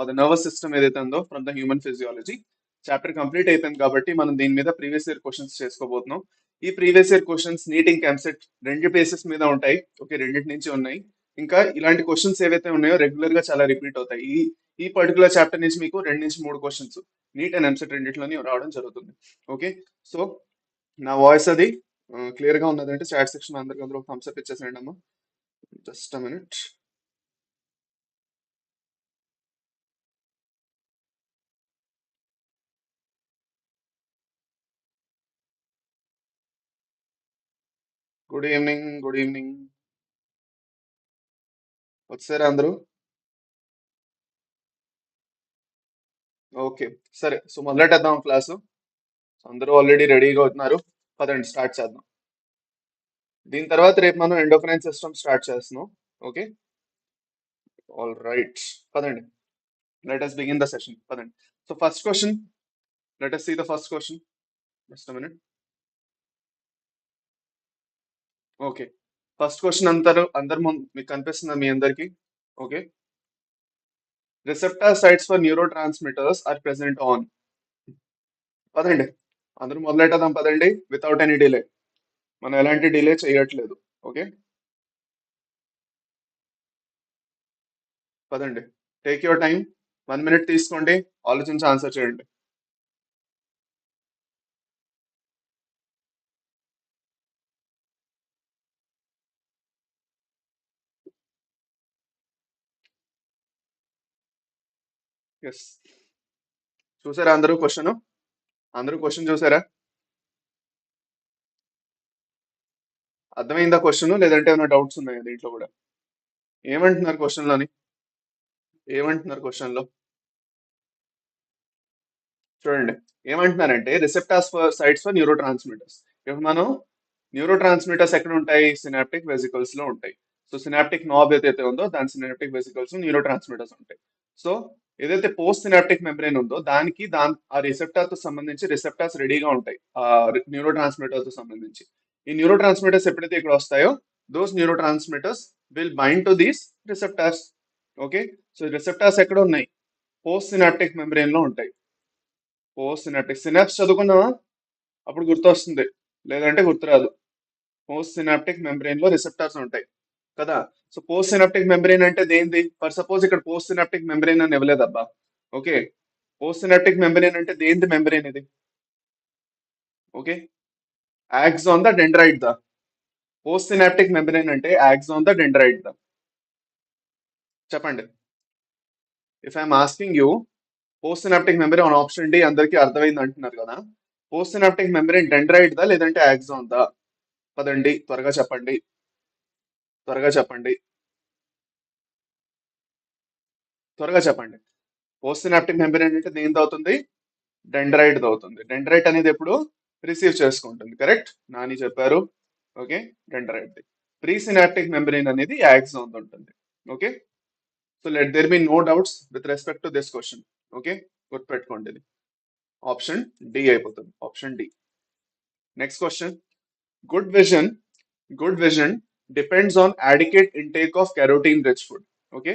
Are the nervous system ఏదైతే ఉందో from the human physiology. Chapter complete అయిపోయింది కాబట్టి మనం దీని మీద ప్రీవియస్ ఇయర్ క్వశ్చన్స్ చేసుకోబోతున్నాం. ఈ ప్రీవియస్ ఇయర్ క్వశ్చన్స్ నీట్ ఇంకా ఎంసెట్ రెండు బేసిస్ మీద ఉంటాయి. ఓకే, రెండింటి నుంచి ఉన్నాయి. ఇంకా ఇలాంటి క్వశ్చన్స్ ఏవైతే ఉన్నాయో రెగ్యులర్ గా చాలా రిపీట్ అవుతాయి. ఈ పర్టికులర్ చాప్టర్ నుంచి మీకు 2 నుంచి 3 క్వశ్చన్స్ నీట్ అండ్ ఎంసెట్ రెండింటిలోని రావడం జరుగుతుంది. ఓకే, సో నా వాయిస్ అది క్లియర్ గా ఉన్నదంటే చాట్ సెక్షన్ అందరికి అందరూ థమ్స్ అప్ ఇచ్చేసేయండి అమ్మా. Just a minute. Good evening, good evening. వచ్చారా అందరూ? ఓకే, సరే. సో మొదలెట్టేద్దాం క్లాసు. అందరూ ఆల్రెడీ రెడీగా అవుతున్నారు. పదండి స్టార్ట్ చేద్దాం. దీని తర్వాత రేపు మనం ఎండోక్రైన్ సిస్టమ్ స్టార్ట్ చేస్తున్నాం. Okay, all right. పదండి, let us begin the session. పదండి. So first question, let us see the first question. Just a minute. Okay, first question అందరు ముందు మీకు కనిపిస్తుందా మీ అందరికి? Okay, receptor sites for neuro transmitters are present on. పదండి, అందరూ మొదలెట్టదాం పదండి, వితౌట్ ఎనీ డిలే. మనం ఎలాంటి డిలే చేయట్లేదు. ఓకే, పదండి. టేక్ యువర్ టైం, 1 minute తీసుకోండి, ఆలోచించి ఆన్సర్ చేయండి. ఎస్, చూసారా అందరూ క్వశ్చన్? అందరూ క్వశ్చన్ చూసారా? అర్థమైందా క్వశ్చన్, లేదంటే ఏమైనా డౌట్స్ ఉన్నాయా దీంట్లో కూడా? ఏమంటున్నారు క్వశ్చన్ లోని? ఏమంటున్నారు క్వశ్చన్ లో? చూడండి, ఏమంటున్నారంటే receptors for sites for neurotransmitters. ఇప్పుడు మనం న్యూరో ట్రాన్స్మిటర్స్ ఎక్కడ ఉంటాయి? సినాప్టిక్ వెసికల్స్ లో ఉంటాయి. సో సినాప్టిక్ నాబ్ ఏదైతే ఉందో దాని సినాప్టిక్ వెసికల్స్ న్యూరో ట్రాన్స్మిటర్స్ ఉంటాయి. సో ఏదైతే పోస్ట్ సినాప్టిక్ మెంబ్రెయిన్ ఉందో దానికి ఆ రిసెప్టార్ తో సంబంధించి రిసెప్టార్స్ రెడీగా ఉంటాయి ఆ న్యూరో ట్రాన్స్మిటర్ తో సంబంధించి. ఈ న్యూరో ట్రాన్స్మిటర్స్ ఎప్పుడైతే ఇక్కడ వస్తాయో those neurotransmitters will bind to these receptors. Okay, so receptors ఎక్కడ ఉన్నాయి? పోస్ట్ సినాప్టిక్ మెంబ్రెయిన్ లో ఉంటాయి. పోస్ట్ సినాప్టిక్ సినాప్స్ చదువుకున్నావా? అప్పుడు గుర్తొస్తుంది, లేదంటే గుర్తురాదు. పోస్ట్ సినాప్టిక్ మెంబ్రెయిన్ లో రిసెప్టార్స్ ఉంటాయి కదా. సో పోస్ట్ సినాప్టిక్ మెంబ్రెయిన్ అంటే దేంది? ఫర్ సపోజ్ ఇక్కడ పోస్ట్ సినాప్టిక్ మెంబ్రెయిన్ అని ఇవ్వలేదబ్బా. ఓకే, పోస్ట్ సినాప్టిక్ మెంబ్రెయిన్ అంటే దేంది మెంబ్రెయిన్ ఇది? ఓకే, యాక్సాన్ ద డెండ్రైట్ ద. పోస్ట్ సినాప్టిక్ మెంబ్రెయిన్ అంటే యాక్సాన్ ద డెండ్రైట్ ద. చెప్పండి. If I'm asking you, post synaptic membrane on option D అందరికీ అర్థమైంది అంటున్నారు కదా. పోస్ట్ సినాప్టిక్ మెంబ్రెయిన్ డెండ్రైట్ దా లేదంటే యాక్సాన్ దా? పదండి, త్వరగా చెప్పండి, త్వరగా చెప్పండి, త్వరగా చెప్పండి. పోస్ట్ సినాప్టిక్ మెంబ్రెయిన్ అంటే దేనిది అవుతుంది? డెండ్రైట్ అవుతుంది. డెండ్రైట్ అనేది ఎప్పుడు రిసీవ్ చేసుకుంటుంది, కరెక్ట్? నాని చెప్పారు. Okay, dendrite. Pre synaptic membrane అనేది యాక్సాన్ ఉంటుంది. Okay, so let there be no doubts with respect to this question. Okay, గుర్తుపెట్టుకోండి, ఇది ఆప్షన్ డి అయిపోతుంది, option D. Next question. Good vision, good vision depends on adequate intake of carotene rich food. Okay,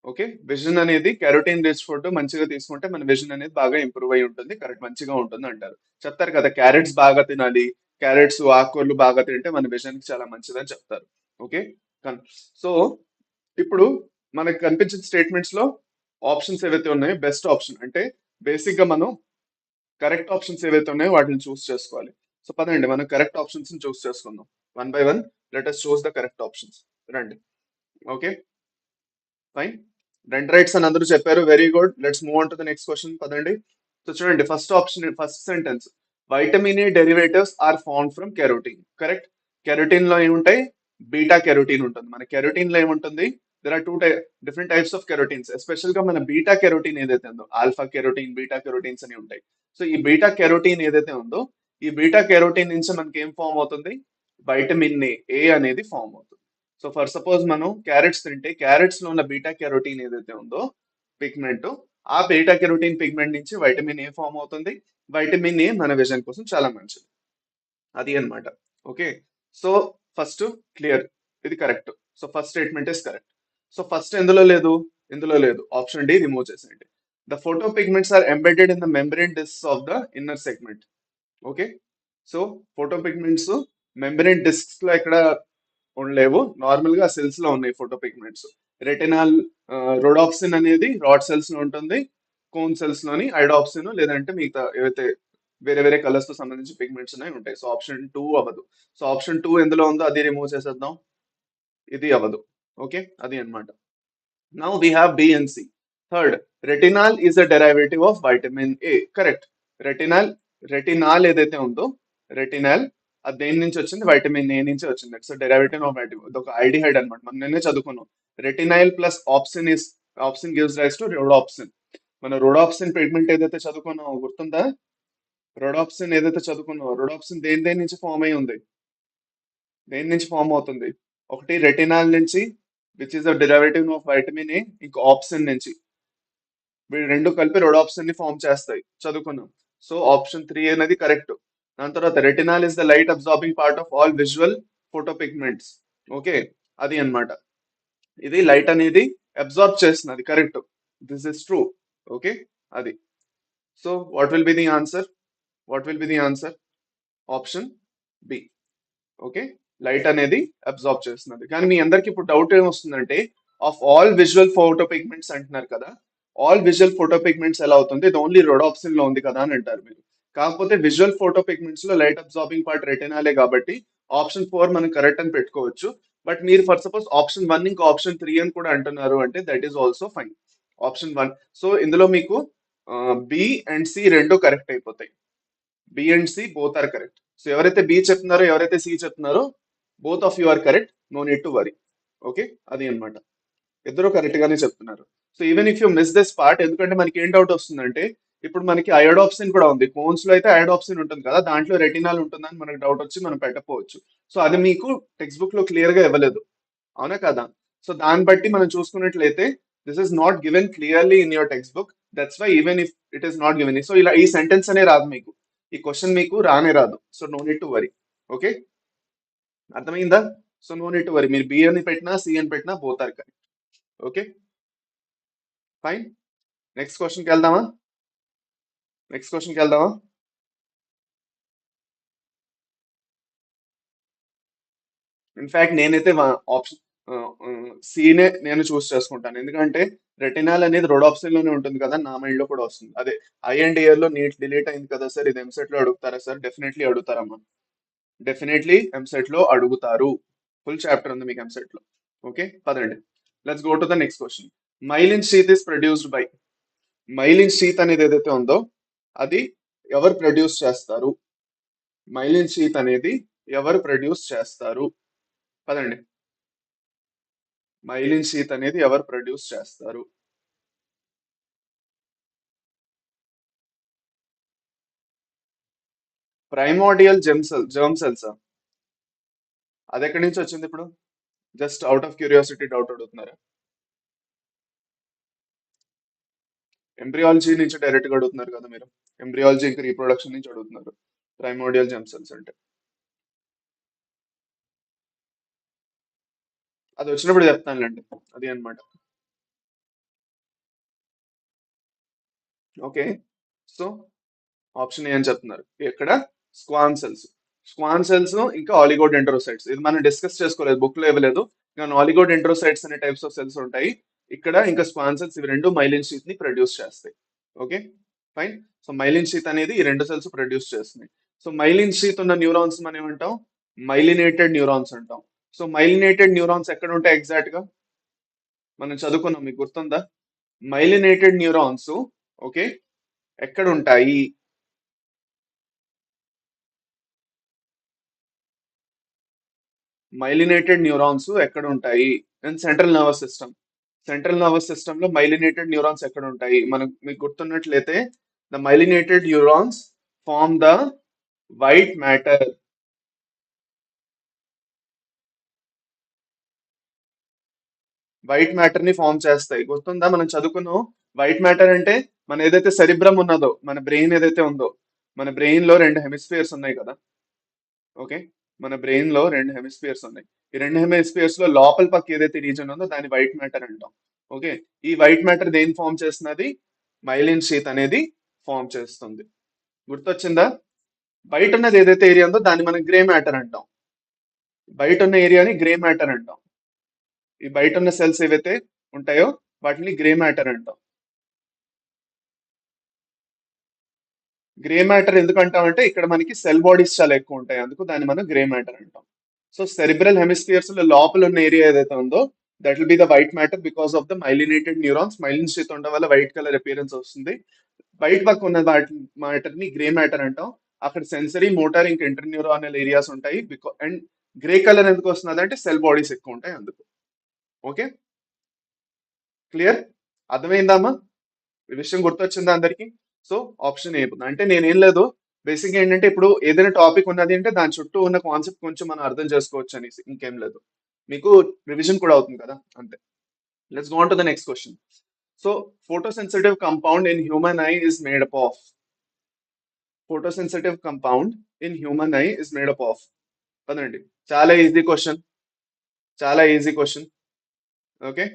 okay, vision అనేది carotene rich food మంచిగా తీసుకుంటే మన vision అనేది బాగా improve అయి ఉంటుంది, కరెక్ట్, మంచిగా ఉంటుంది అంటారు. చెప్తారు కదా, క్యారెట్స్ బాగా తినాలి, క్యారెట్స్ ఆకుకూరలు బాగా తింటే మన విజన్ కి చాలా మంచిదని చెప్తారు. ఓకే, సో ఇప్పుడు మనకి కనిపించిన స్టేట్మెంట్స్ లో ఆప్షన్స్ ఏవైతే ఉన్నాయో బెస్ట్ ఆప్షన్ అంటే బేసిక్ గా మనం కరెక్ట్ ఆప్షన్స్ ఏవైతే ఉన్నాయో వాటిని చూస్ చేసుకోవాలి. సో పదండి మనం కరెక్ట్ ఆప్షన్స్ చూస్ చేసుకుందాం. 1 by 1 let us choose the correct options. రండి. Okay, fine. డెండ్రైట్స్ అని అందరూ చెప్పారు, very good. Let's move on to the next question. పదండి. సో చూడండి, first option, first sentence, vitamin A derivatives are found from carotene. Correct. Carotene లో ఏముంటాయి? Beta carotene ఉంటుంది. మన కెరోటిన్ లో ఏముంటుంది? There are different types of carotenes. Special గా మన బీటా కెరోటిన్ ఏదైతే ఉందో, ఆల్ఫా కెరోటిన్, బీటా కెరోటిన్స్ అని ఉంటాయి. సో ఈ బీటా కెరోటిన్ ఏదైతే ఉందో ఈ బీటా కెరోటిన్ నుంచి మనకి ఏం ఫామ్ అవుతుంది? వైటమిన్ ఏ అనేది ఫామ్ అవుతుంది. సో ఫర్ సపోజ్ మనం క్యారెట్స్ తింటే క్యారెట్స్ లో ఉన్న బీటా కెరోటీన్ ఏదైతే ఉందో పిగ్మెంట్, ఆ బీటా కెరోటీన్ పిగ్మెంట్ నుంచి వైటమిన్ ఏ ఫామ్ అవుతుంది. వైటమిన్ ఏ మన విజన్ కోసం చాలా మంచిది, అది అన్నమాట. ఓకే, సో ఫస్ట్ క్లియర్, ఇది correct. So first statement is correct. So first ఎందులో లేదు? ఇందులో లేదు. ఆప్షన్ డి రిమూవ్ చేసేయండి. The photo pigments are embedded in the membrane discs of the inner segment. Okay, so photo pigments membrane discs లో ఎక్కడ ఉండలేవు, normal గా cells లో ఉన్నాయి ఫోటో పిగ్మెంట్స్. రెటినాల్ రొడాప్సిన్ అనేది రాడ్ సెల్స్ లో ఉంటుంది, కోన్ సెల్స్ లోని ఐడాప్సిన్ లేదంటే మిగతా ఏవైతే వేరే వేరే కలర్స్ తో సంబంధించి పిగ్మెంట్స్ ఉన్నాయి ఉంటాయి. సో ఆప్షన్ టూ అవ్వదు. సో ఆప్షన్ టూ ఎందులో ఉందో అది రిమూవ్ చేసేద్దాం, ఇది అవ్వదు. ఓకే, అది అన్నమాట. Now we have B and C. Third, retinal is a derivative of vitamin A. Correct. Retinal, retinal ఏదైతే ఉందో రెటినాల్ అది దేని నుంచి వచ్చింది, వైటమిన్ ఏ నుంచి వచ్చింది. ఇట్స్ డెరివేటివ్ ఆఫ్ వైటమిన్, ఇది ఒక ఐడిహైడ్ అనమాట. మనం నిన్నే చదువుకున్నాం. Retinal plus opsin is opsin gives rise to rhodopsin. మన రొడాప్సిన్ పిగ్మెంట్ ఏదైతే చదువుకున్నామో గుర్తుందా? రొడాప్సిన్ ఏదైతే చదువుకున్నామో రొడాప్సిన్ దేని దేని నుంచి ఫామ్ అయి ఉంది, దేని నుంచి ఫామ్ అవుతుంది? ఒకటి రెటినాల్ నుంచి, which is a derivative of vitamin A, ఇంకో ఆప్సిన్ నుంచి. వీళ్ళు రెండు కలిపి రొడాప్సిన్ ని ఫామ్ చేస్తాయి, చదువుకున్నాం. సో ఆప్షన్ త్రీ అనేది కరెక్ట్. దాని తర్వాత retinal is the light absorbing part of all visual photo pigments. Okay, అది అన్నమాట. ఇది లైట్ అనేది అబ్జార్బ్ చేస్తున్నది, correct. This is true. Okay, అది. So what will be the answer? What will be the answer? Option B. Okay, light అనేది absorb చేస్తున్నది. కానీ మీ అందరికి ఇప్పుడు డౌట్ ఏమొస్తుందంటే, of all visual photo pigments అంటున్నారు కదా, ఆల్ విజువల్ ఫోటో పిగ్మెంట్స్ ఎలా అవుతుంది, ఇది ఓన్లీ రొడాప్సిన్ లో ఉంది కదా అని అంటారు మీరు. కాకపోతే విజువల్ ఫోటో పిగ్మెంట్స్ లో లైట్ అబ్జార్బింగ్ పార్ట్ రెటినాలే కాబట్టి ఆప్షన్ ఫోర్ మనం కరెక్ట్ అని పెట్టుకోవచ్చు. బట్ మీరు ఫర్ సపోజ్ ఆప్షన్ వన్ ఇంకా ఆప్షన్ త్రీ అని కూడా అంటున్నారు అంటే that is also fine. Option one, so ఇందులో మీకు బి అండ్ సి రెండు కరెక్ట్ అయిపోతాయి. B and C both are correct. So ఎవరైతే బి చెప్తున్నారో ఎవరైతే సి చెప్తున్నారో both of you are correct, no need to worry. Okay, అది అన్నమాట. ఇద్దరు కరెక్ట్ గానే చెప్తున్నారు. So even if you miss this part, ఎందుకంటే మనకి ఏం డౌట్ వస్తుందంటే, ఇప్పుడు మనకి అయోడాప్సిన్ కూడా ఉంది, కోన్స్ లో అయితే అయోడాప్సిన్ ఉంటుంది కదా, దాంట్లో రెటినాల్ ఉంటుందని మనకు డౌట్ వచ్చి మనం పెట్టకపోవచ్చు. సో అది మీకు టెక్స్ట్ బుక్ లో క్లియర్ గా ఇవ్వలేదు, అవునా కదా? సో దాన్ని బట్టి మనం చూసుకున్నట్లయితే this is not given clearly in your textbook. That's why even if it is not given, so ఇలా ఈ సెంటెన్స్ అనే రాదు మీకు, ఈ క్వశ్చన్ మీకు రానే రాదు. So no need to worry. Okay, అర్థమైందా? So no need to worry, మీరు బి అని పెట్టినా సి అని పెట్టినా both are correct. Okay, fine. Next క్వశ్చన్కి వెళ్దామా? నెక్స్ట్ క్వశ్చన్కి వెళ్దామా? ఇన్ఫాక్ట్ నేనైతే ఆప్షన్ సీనే నేను చూస్ చేసుకుంటాను, ఎందుకంటే రెటినాల్ అనేది రొడాప్సిన్ లోనే ఉంటుంది కదా, నా మైండ్ లో కూడా వస్తుంది అదే. ఐ అండ్ ఇయర్ లో నీట్ డిలీట్ అయింది కదా సార్, ఇది ఎంసెట్ లో అడుగుతారా సార్? డెఫినెట్లీ అడుగుతారమ్మా, డెఫినెట్లీ ఎంసెట్ లో అడుగుతారు. ఫుల్ చాప్టర్ ఉంది మీకు ఎంసెట్ లో. ఓకే, పదండి, let's go to the next question. Myelin sheath is produced by, myelin sheath అనేది ఏదైతే ఉందో అది ఎవరు ప్రొడ్యూస్ చేస్తారు? మైలిన్ షీత్ అనేది ఎవరు ప్రొడ్యూస్ చేస్తారు? పదండి, మైలిన్ షీత్ అనేది ఎవరు ప్రొడ్యూస్ చేస్తారు? ప్రైమోడియల్ జెర్మ్ సెల్స్, అది ఎక్కడి నుంచి వచ్చింది ఇప్పుడు? Just out of curiosity doubt అడుగుతున్నారా? ఎంబ్రియాలజీ నుంచి డైరెక్ట్ గా అడుగుతున్నారు కదా మీరు, ఎంబ్రియాలజీ ఇంకా రీప్రొడక్షన్ నుంచి అడుగుతున్నారు ప్రైమోడియల్ జెర్మ్ సెల్స్ అంటే. అది వచ్చినప్పుడు చెప్తానులేండి, అది అన్నమాట. ఓకే, సో ఆప్షన్ ఏ అని చెప్తున్నారు ఇక్కడ. స్క్వాన్ సెల్స్, స్క్వాన్ సెల్స్ ఇంకా ఆలిగోడెండ్రోసైట్స్, ఇది మనం డిస్కస్ చేసుకోలేదు, బుక్ లో ఇవ్వలేదు. కానీ ఆలిగోడెండ్రోసైట్స్ అనే టైప్స్ ఆఫ్ సెల్స్ ఉంటాయి ఇక్కడ, ఇంకా స్క్వాన్ సెల్స్, ఇవి రెండు మైలిన్ షీత్ ని ప్రొడ్యూస్ చేస్తాయి. Okay, fine. So myelin sheath అనేది ఈ రెండు సెల్స్ ప్రొడ్యూస్ చేస్తున్నాయి. సో మైలిన్ షీత్ ఉన్న న్యూరాన్స్ మనం ఏమంటాం? మైలినేటెడ్ న్యూరాన్స్ అంటాం. సో మైలినేటెడ్ న్యూరాన్స్ ఎక్కడ ఉంటాయి ఎగ్జాక్ట్ గా? మనం చదువుకున్నాం, మీకు గుర్తుందా? మైలినేటెడ్ న్యూరాన్స్, ఓకే, ఎక్కడ ఉంటాయి? మైలినేటెడ్ న్యూరాన్స్ ఎక్కడ ఉంటాయి? And central nervous system, central nervous system లో మైలినేటెడ్ న్యూరాన్స్ ఎక్కడ ఉంటాయి? మనకు మీకు గుర్తున్నట్లయితే the myelinated neurons form the white matter. White matter ని ఫామ్ చేస్తాయి, గుర్తుందా? మనం చదువుకున్నాం. వైట్ మ్యాటర్ అంటే మన ఏదైతే సెరిబ్రమ్ ఉన్నదో, మన బ్రెయిన్ ఏదైతే ఉందో, మన బ్రెయిన్ లో రెండు హెమిస్ఫియర్స్ ఉన్నాయి కదా. ఓకే, మన బ్రెయిన్ లో రెండు హెమిస్ఫియర్స్ ఉన్నాయి. ఈ రెండు హెమిస్ఫియర్స్ లో లోపల పక్క ఏదైతే రీజన్ ఉందో దాన్ని వైట్ మ్యాటర్ అంటాం. ఓకే, ఈ వైట్ మ్యాటర్ దేని ఫామ్ చేస్తున్నది? మైలిన్ షీత్ అనేది ఫామ్ చేస్తుంది. గుర్తొచ్చిందా? బయట ఉన్నది ఏదైతే ఏరియా ఉందో దాన్ని మనం గ్రే మ్యాటర్ అంటాం. బయట ఉన్న ఏరియాని గ్రే మ్యాటర్ అంటాం. ఈ బయట ఉన్న సెల్స్ ఏవైతే ఉంటాయో వాటిని గ్రే మ్యాటర్ అంటాం. గ్రే మ్యాటర్ ఎందుకు అంటామంటే ఇక్కడ మనకి సెల్ బాడీస్ చాలా ఎక్కువ ఉంటాయి, అందుకు దాన్ని మనం గ్రే మ్యాటర్ అంటాం. సో సెరిబ్రల్ హెమిస్ఫియర్స్ లో లోపల ఉన్న ఏరియా ఏదైతే ఉందో that will be the white matter because of the myelinated neurons. Myelin sheath ఉండడం వల్ల వైట్ కలర్ అపియరెన్స్ వస్తుంది. బయట పక్క ఉన్న వాటి మ్యాటర్ ని గ్రే మ్యాటర్ అంటాం. అక్కడ సెన్సరీ, మోటార్, ఇంకా ఇంటర్ న్యూరానల్ ఏరియాస్ ఉంటాయి. అండ్ గ్రే కలర్ ఎందుకు వస్తున్నది అంటే సెల్ బాడీస్ ఎక్కువ ఉంటాయి అందుకు. Okay, clear? అర్థమైందామా? ఈ విషయం గుర్తొచ్చిందా అందరికి? సో ఆప్షన్ ఏ అంటే నేనేం లేదు, బేసిక్ ఏంటంటే ఇప్పుడు ఏదైనా టాపిక్ ఉన్నది అంటే దాని చుట్టూ ఉన్న కాన్సెప్ట్ కొంచెం మనం అర్థం చేసుకోవచ్చు అనేసి, ఇంకేం లేదు. మీకు రివిజన్ కూడా అవుతుంది కదా, అంతే. Let's go on to the next question. So photosensitive compound in human I is made up of. Photosensitive compound in human I is made up of. పదండి, చాలా ఈజీ క్వశ్చన్, చాలా ఈజీ క్వశ్చన్. ఓకే,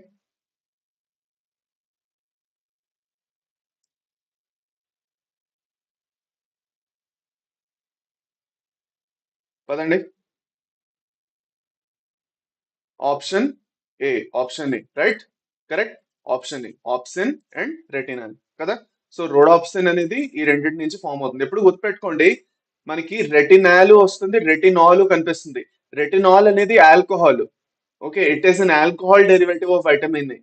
పదండి. Option A, option A right, correct. Option A, option and retinol కదా. So rhodopsin అనేది ఈ రెండింటి నుంచి form అవుతుంది. ఎప్పుడు గుర్తుపెట్టుకోండి, మనకి రెటినాల్ వస్తుంది, రెటినాల్ కనిపిస్తుంది. రెటినాల్ అనేది alcohol. Okay, it is an alcohol derivative of vitamin A.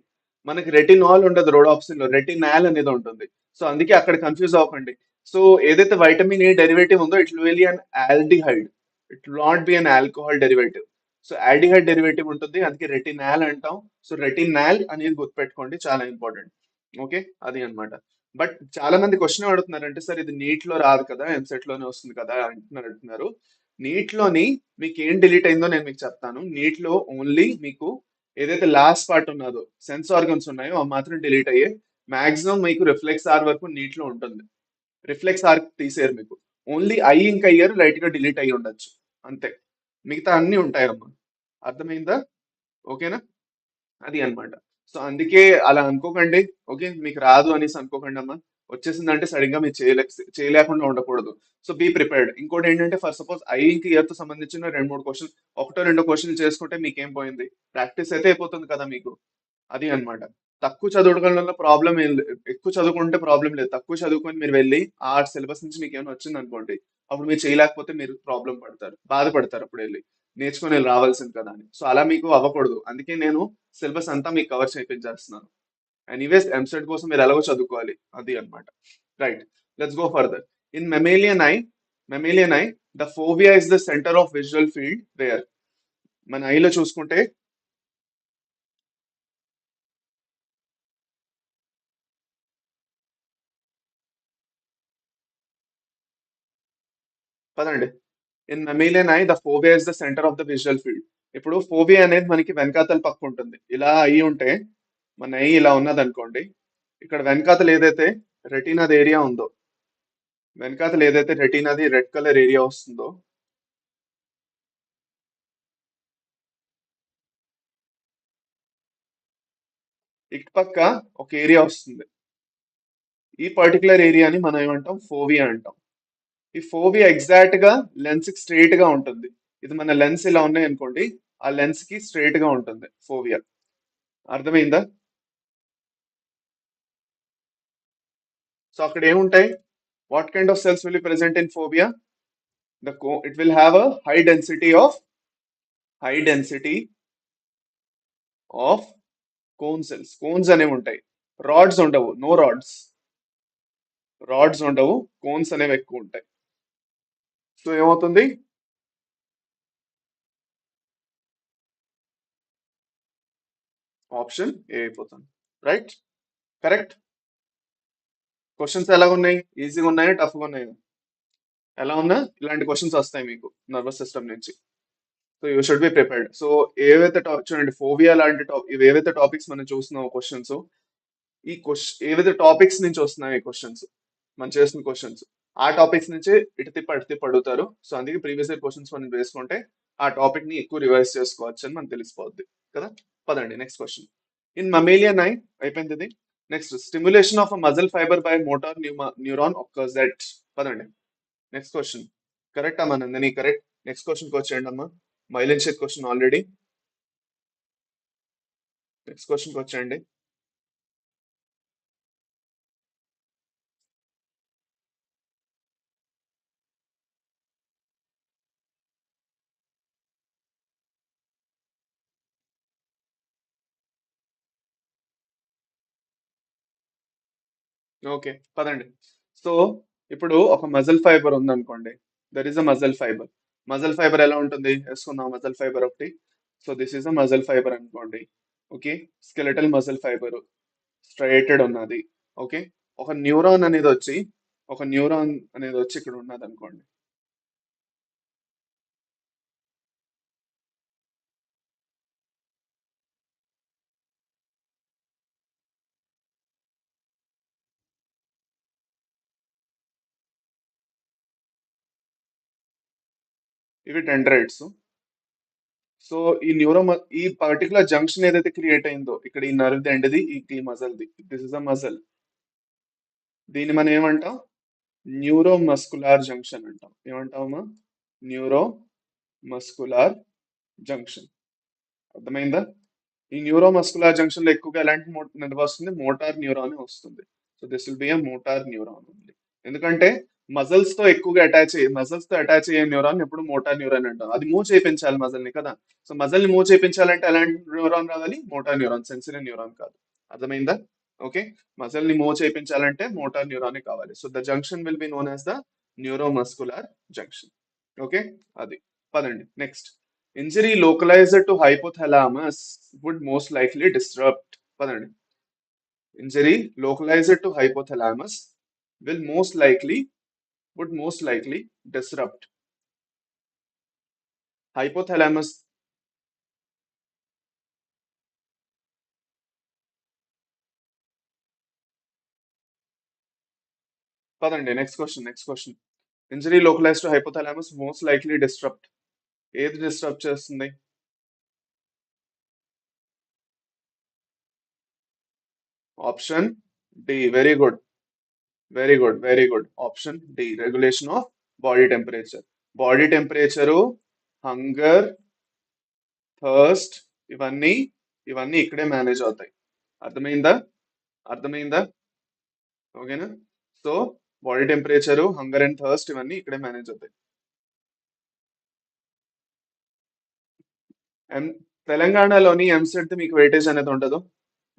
మనకి రెటినాల్ ఉండదు రోడాప్సిన్ లో, రెటినాల్ అనేది ఉంటుంది. సో అందుకే అక్కడ కన్ఫ్యూజ్ అవ్వకండి. సో ఏదైతే వైటమిన్ ఏ డెరివేటివ్ ఉందో it will be an aldehyde, it will not be an alcohol derivative. So aldehyde derivative ఉంటుంది, అందుకే రెటినాల్ అంటాం. సో రెటినాల్ అనేది గుర్తుపెట్టుకోండి, చాలా ఇంపార్టెంట్. ఓకే, అది అన్నమాట. బట్ చాలా మంది క్వశ్చన్ అడుగుతున్నారు, అంటే సార్ ఇది నీట్ లో రాదు కదా, ఎంసెట్ లోనే వస్తుంది కదా అంటున్నారు. నీట్ లోని మీకు ఏం డిలీట్ అయిందో నేను మీకు చెప్తాను. నీట్ లో ఓన్లీ మీకు ఏదైతే లాస్ట్ పార్ట్ ఉన్నదో సెన్స్ ఆర్గన్స్ ఉన్నాయో అవి మాత్రం డిలీట్ అయ్యే. మాక్సిమం మీకు రిఫ్లెక్స్ ఆర్ వరకు నీట్ లో ఉంటుంది. రిఫ్లెక్స్ ఆర్ తీసేయరు మీకు. ఓన్లీ ఐ ఇంకా ఇయర్ లైట్ గా డిలీట్ అయ్యి ఉండొచ్చు, అంతే. మిగతా అన్ని ఉంటాయమ్మా. అర్థమైందా? ఓకేనా? అది అన్నమాట. సో అందుకే అలా అనుకోకండి. ఓకే, మీకు రాదు అనేసి అనుకోకండి అమ్మా. వచ్చేసిందంటే సరిగ్గా మీరు చేయలేకుండా ఉండకూడదు. So be prepared. ఇంకోటి ఏంటంటే ఫర్ సపోజ్ ఐకి ఇయర్ తో సంబంధించిన రెండు మూడు క్వశ్చన్, ఒకటో రెండో క్వశ్చన్ చేసుకుంటే మీకేం పోయింది, ప్రాక్టీస్ అయితే అయిపోతుంది కదా మీకు. అది అన్నమాట. తక్కువ చదవడంలో ప్రాబ్లం ఏం లేదు, ఎక్కువ చదువుకుంటే ప్రాబ్లం లేదు. తక్కువ చదువుకొని మీరు వెళ్ళి ఆ సిలబస్ నుంచి మీకు ఏమైనా వచ్చింది అనుకోండి, అప్పుడు మీరు చేయలేకపోతే మీరు ప్రాబ్లం పడతారు, బాధపడతారు అప్పుడు వెళ్ళి, నేర్చుకొని వెళ్ళి రావాల్సింది కదా అని. సో అలా మీకు అవ్వకూడదు, అందుకే నేను సిలబస్ అంతా మీకు కవర్ చేయించేస్తున్నాను. ఎనీవేస్ ఎంసెట్ కోసం మీరు ఎలాగో చదువుకోవాలి, అది అన్నమాట. Right, let's go further. In mammalian eye the fovea is the centre of visual field where. మన ఐలో చూసుకుంటే, పదండి. In mammalian eye the fovea is the centre of the visual field. ఇప్పుడు ఫోవియా అనేది మనకి వెనకాతల పక్క ఉంటుంది. ఇలా అయి ఉంటే, మన ఐ ఇలా ఉన్నది అనుకోండి, ఇక్కడ వెనకాతల ఏదైతే రెటీనాది ఏరియా ఉందో, వెనకాతల ఏదైతే రెటీనాది రెడ్ కలర్ ఏరియా వస్తుందో, ఇటు పక్క ఒక ఏరియా వస్తుంది. ఈ పర్టికులర్ ఏరియాని మనం ఏమంటాం? ఫోవియా అంటాం. ఈ ఫోవియా ఎగ్జాక్ట్ గా లెన్స్ కి స్ట్రైట్ గా ఉంటుంది. ఇది మన లెన్స్ ఇలా ఉన్నాయి అనుకోండి, ఆ లెన్స్ కి స్ట్రైట్ గా ఉంటుంది ఫోవియా. అర్థమైందా? సో అక్కడ ఏముంటాయి? What kind of cells will be present in fovea? It will have a high density of cone cells. Cones అనేవి ఉంటాయి, రాడ్స్ ఉండవు. నో రాడ్స్, రాడ్స్ ఉండవు, కోన్స్ అనేవి ఎక్కువ ఉంటాయి. సో ఏమవుతుంది? ఆప్షన్ ఏ అయిపోతుంది. Right, correct. క్వశ్చన్స్ ఎలా ఉన్నాయి? ఈజీగా ఉన్నాయా, టఫ్గా ఉన్నాయా? ఎలా ఉన్నా ఇలాంటి క్వశ్చన్స్ వస్తాయి మీకు నర్వస్ సిస్టమ్ నుంచి. So you should be prepared. So ఏవైతే చూడండి, ఫోవియా లాంటి ఇవి ఏవైతే టాపిక్స్ మనం చూస్తున్నాం క్వశ్చన్స్, ఈ క్వశ్చన్ ఏవైతే టాపిక్స్ నుంచి వస్తున్నాయి క్వశ్చన్స్, మనం చేస్తున్న క్వశ్చన్స్, ఆ టాపిక్స్ నుంచి ఇటు తిప్పి అటు తిప్పి అడుగుతారు. సో అందుకే ప్రీవియస్ ఇయర్ క్వశ్చన్స్ మనం వేసుకుంటే ఆ టాపిక్ ని ఎక్కువ రివైజ్ చేసుకోవచ్చు అని మనకు తెలిసిపోద్ది కదా. పదండి next question. In mammalian eye అయిపోయింది ఇది. Next stimulation of a muscle fibre by motor neuron occurs at. పదండి నెక్స్ట్ క్వశ్చన్. కరెక్ట్ అమ్మా నందిని, కరెక్ట్. నెక్స్ట్ క్వశ్చన్కి వచ్చేయండి అమ్మా. Myelin sheath question already. Next క్వశ్చన్కి వచ్చేయండి. ఓకే పదండి. సో ఇప్పుడు ఒక మజిల్ ఫైబర్ ఉందనుకోండి. There is a muscle fibre. Muscle fibre ఎలా ఉంటుంది వేసుకుందాం. మజిల్ ఫైబర్ ఒకటి. So this is a muscle fibre అనుకోండి. Okay, skeletal muscle fibre striated ఉన్నది. ఓకే, ఒక న్యూరాన్ అనేది వచ్చి ఇక్కడ ఉన్నది అనుకోండి. ఇవి డెండ్రైట్స్. సో ఈ పర్టికులర్ జంక్షన్ ఏదైతే క్రియేట్ అయిందో ఇక్కడ ఈ నర్వ్ ఎండ్ది ఈ మజల్ది, దిస్ ఇస్ అ మజల్. దీన్ని మనం ఏమంటాం? న్యూరో మస్కులార్ జంక్షన్ అంటాం. ఏమంటామా? Neuromuscular junction. అర్థమైందా? ఈ న్యూరో మస్కులార్ జంక్షన్ లో ఎక్కువగా ఎలాంటి నెర్వ్ వస్తుంది? మోటార్ న్యూరాన్ వస్తుంది. So this will be a motor neuron only. ఎందుకంటే మజిల్స్ తో అటాచ్ అయ్యే న్యూరాన్ ఎప్పుడు మోటార్ న్యూరాన్ అంటాం. అది మూవ్ చేయించాలి మజిల్ ని కదా. సో మజిల్ ని మూవ్ చేయించాలంటే ఎలాంటి న్యూరాన్ రావాలి? మోటార్ న్యూరాన్, సెన్సిరీ న్యూరాన్ కాదు. అర్థమైందా? ఓకే, మజిల్ ని మూవ్ చేయించాలంటే మోటార్ న్యూరాన్ కావాలి. So the junction will be known as the neuromuscular junction. Okay, అది. పదండి next. Injury localised to hypothalamus would most likely disturbed. పదండి. Injury localized to hypothalamus will most likely would most likely disrupt hypothalamus. పదండి next question. ఇంజరీ localized to hypothalamus most likely disrupt. ఏది disturb చేస్తుంది? Option D. Very good. Option D, regulation of body temperature. Body temperature, hunger, thirst, ఇవన్నీ ఇవన్నీ ఇక్కడే manage అవుతాయి. అర్థమైందా? అర్థమైందా? ఓకేనా? So body temperature, hunger and thirst ఇవన్నీ ఇక్కడే మేనేజ్ అవుతాయి. ఎం- తెలంగాణలోని ఎంసెట్ మీకు వెయిటేజ్ అనేది ఉండదు.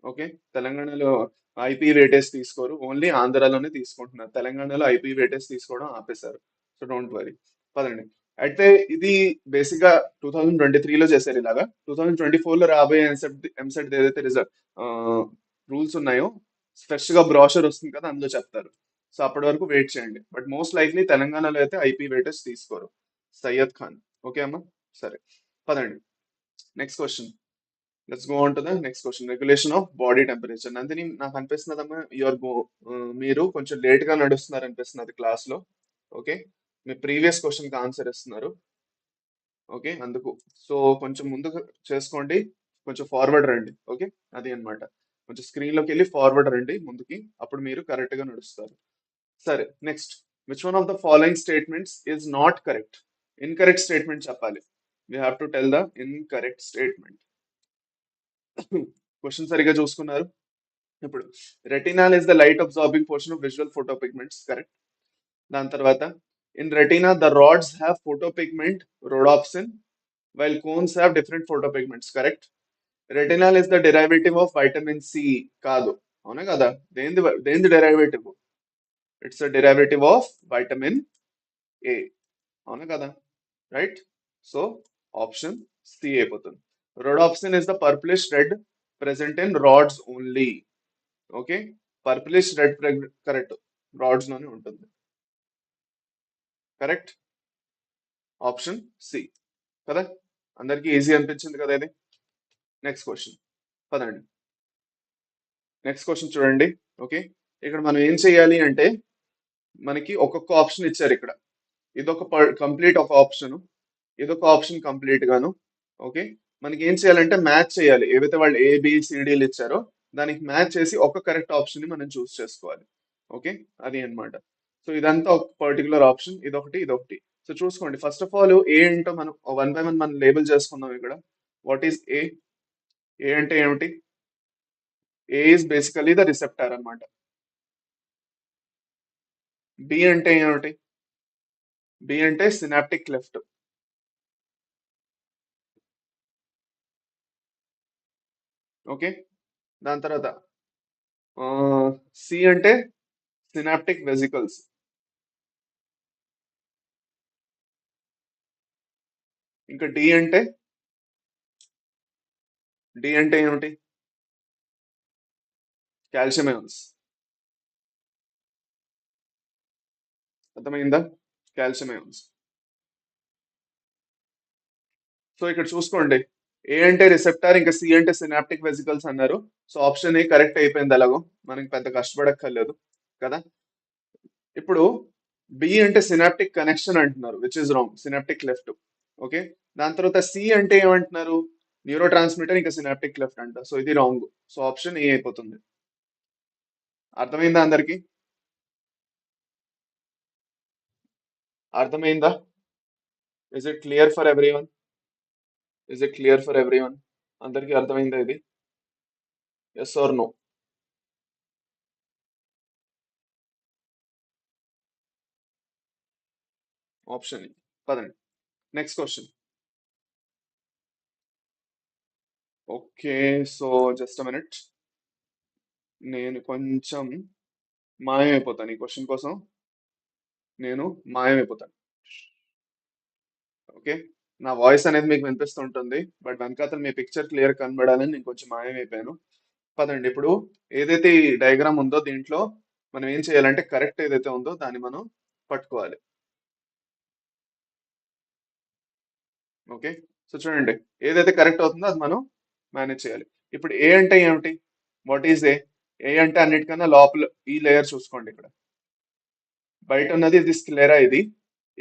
ఓకే, తెలంగాణలో ఐపీ వెయిటేజ్ తీసుకోరు, ఓన్లీ ఆంధ్రాలోనే తీసుకుంటున్నారు. తెలంగాణలో ఐపీ వెయిటేజ్ తీసుకోవడం ఆపేశారు. So don't worry. పదండి. అయితే ఇది బేసిక్ గా 2023లో చేశారు ఇలాగా. 2024లో రాబోయే ఎంసెట్ ఏదైతే రూల్స్ ఉన్నాయో ఫ్రెష్ గా బ్రాషర్ వస్తుంది కదా, అందులో చెప్తారు. సో అప్పటి వరకు వెయిట్ చేయండి. బట్ మోస్ట్ లైక్లీ తెలంగాణలో అయితే ఐపీ వెయిటేజ్ తీసుకోరు. సయ్యద్ ఖాన్. ఓకే అమ్మా, సరే. పదండి next question. Let's go on to the next question. Regulation of body temperature. Nandini, నాకు అనిపిస్తున్నదమ్మా మీరు కొంచెం లేట్ గా నడుస్తున్నారు అనిపిస్తున్నది క్లాస్ లో. ఓకే, మీ ప్రీవియస్ క్వశ్చన్ కి ఆన్సర్ ఇస్తున్నారు. ఓకే, అందుకు. సో కొంచెం ముందుకు చేసుకోండి, కొంచెం ఫార్వర్డ్ రండి. ఓకే, అది అన్నమాట. కొంచెం స్క్రీన్ లోకి వెళ్ళి ఫార్వర్డ్ రండి ముందుకి, అప్పుడు మీరు కరెక్ట్ గా నడుస్తారు. సరే next. Which one of the following statements is not correct? Incorrect statement చెప్పాలి. We have to tell the incorrect statement. Question సరిగా చూసుకున్నారు? ఇప్పుడు retinal is the light absorbing portion of visual photo pigments. Correct. దాని తర్వాత in retina the rods have photopigment rhodopsin while cones have different photopigments. Correct. Retinal is the derivative of vitamin C. కాదు, అవునా కదా? దేంది డెరివేటివ్? It's a derivative of vitamin A. అవునా కదా? Right. So option C అయిపోతుంది. rhodopsin is the purplish red present in rods only. Okay, purplish red correct, rods లోనే ఉంటుంది. కరెక్ట్, ఆప్షన్ సి కదా. అందరికీ ఈజీ అనిపించింది కదా ఇది. Next question. పదండి నెక్స్ట్ క్వశ్చన్ చూడండి. ఓకే, ఇక్కడ మనం ఏం చేయాలి అంటే మనకి ఒక్కొక్క ఆప్షన్ ఇచ్చారు ఇక్కడ. ఇదొక కంప్లీట్ ఒక ఆప్షన్, ఇదొక ఆప్షన్ కంప్లీట్ గాను. ఓకే, మనకి ఏం చేయాలంటే మ్యాచ్ చేయాలి, ఏవైతే వాళ్ళు ఏబిసిడీలు ఇచ్చారో దానికి మ్యాచ్ చేసి ఒక కరెక్ట్ ఆప్షన్ ని మనం చూస్ చేసుకోవాలి. ఓకే, అది అన్నమాట. సో ఇదంతా ఒక పర్టికులర్ ఆప్షన్, ఇదొకటి ఇదొకటి. సో చూసుకోండి, ఫస్ట్ ఆఫ్ ఆల్ ఏ ఏంటో మనం వన్ బై వన్ మనం లేబుల్ చేసుకుందాం ఇక్కడ. What is A? ఏ అంటే ఏమిటి? A is basically the receptor అన్నమాట. బి అంటే ఏమిటి? బి అంటే సినాప్టిక్ క్లెఫ్ట్. ఓకే, దాని తర్వాత సి అంటే సినాప్టిక్ వెసికల్స్. ఇంకా డి అంటే ఏమిటి? Calcium ions. అర్థమైందా? Calcium ions. సో ఇక్కడ చూసుకోండి, ఏ అంటే రిసెప్టార్, ఇంకా సి అంటే సినాప్టిక్ వెసికల్స్ అన్నారు. సో ఆప్షన్ ఏ కరెక్ట్ అయిపోయింది, ఎలాగో మనకి పెద్ద కష్టపడక్కర్లేదు కదా. ఇప్పుడు బి అంటే సినాప్టిక్ కనెక్షన్ అంటున్నారు, which is wrong, synaptic cleft. Okay, దాని తర్వాత సి అంటే ఏమంటున్నారు? న్యూరో ట్రాన్స్మిటర్ ఇంకా సినాప్టిక్ లెఫ్ట్ అంట. సో ఇది రాంగ్. సో ఆప్షన్ ఏ అయిపోతుంది. అర్థమైందా అందరికి? అర్థమైందా? Is it clear for everyone? Is it clear for everyone? అందరికి అర్థమైందా ఇది? Yes or no? Option A. పదండి, next question. Okay, so just a minute, నేను కొంచెం మాయమైపోతాను ఈ క్వశ్చన్ కోసం. నేను మాయమైపోతాను. ఓకే, నా వాయిస్ అనేది మీకు వినిపిస్తుంటుంది, బట్ వెనకాతల మీ పిక్చర్ క్లియర్ కనబడాలని నేను కొంచెం మాయమైపోయాను. పదండి, ఇప్పుడు ఏదైతే ఈ డయాగ్రామ్ ఉందో దీంట్లో మనం ఏం చేయాలంటే కరెక్ట్ ఏదైతే ఉందో దాన్ని మనం పట్టుకోవాలి. ఓకే, సో చూడండి, ఏదైతే కరెక్ట్ అవుతుందో అది మనం మేనేజ్ చేయాలి. ఇప్పుడు ఏ అంటే ఏమిటి? What is a? ఏ అంటే అన్నిటికన్నా లోపల ఈ లేయర్ చూసుకోండి ఇక్కడ. బయట ఉన్నది ఇది స్క్లెరా,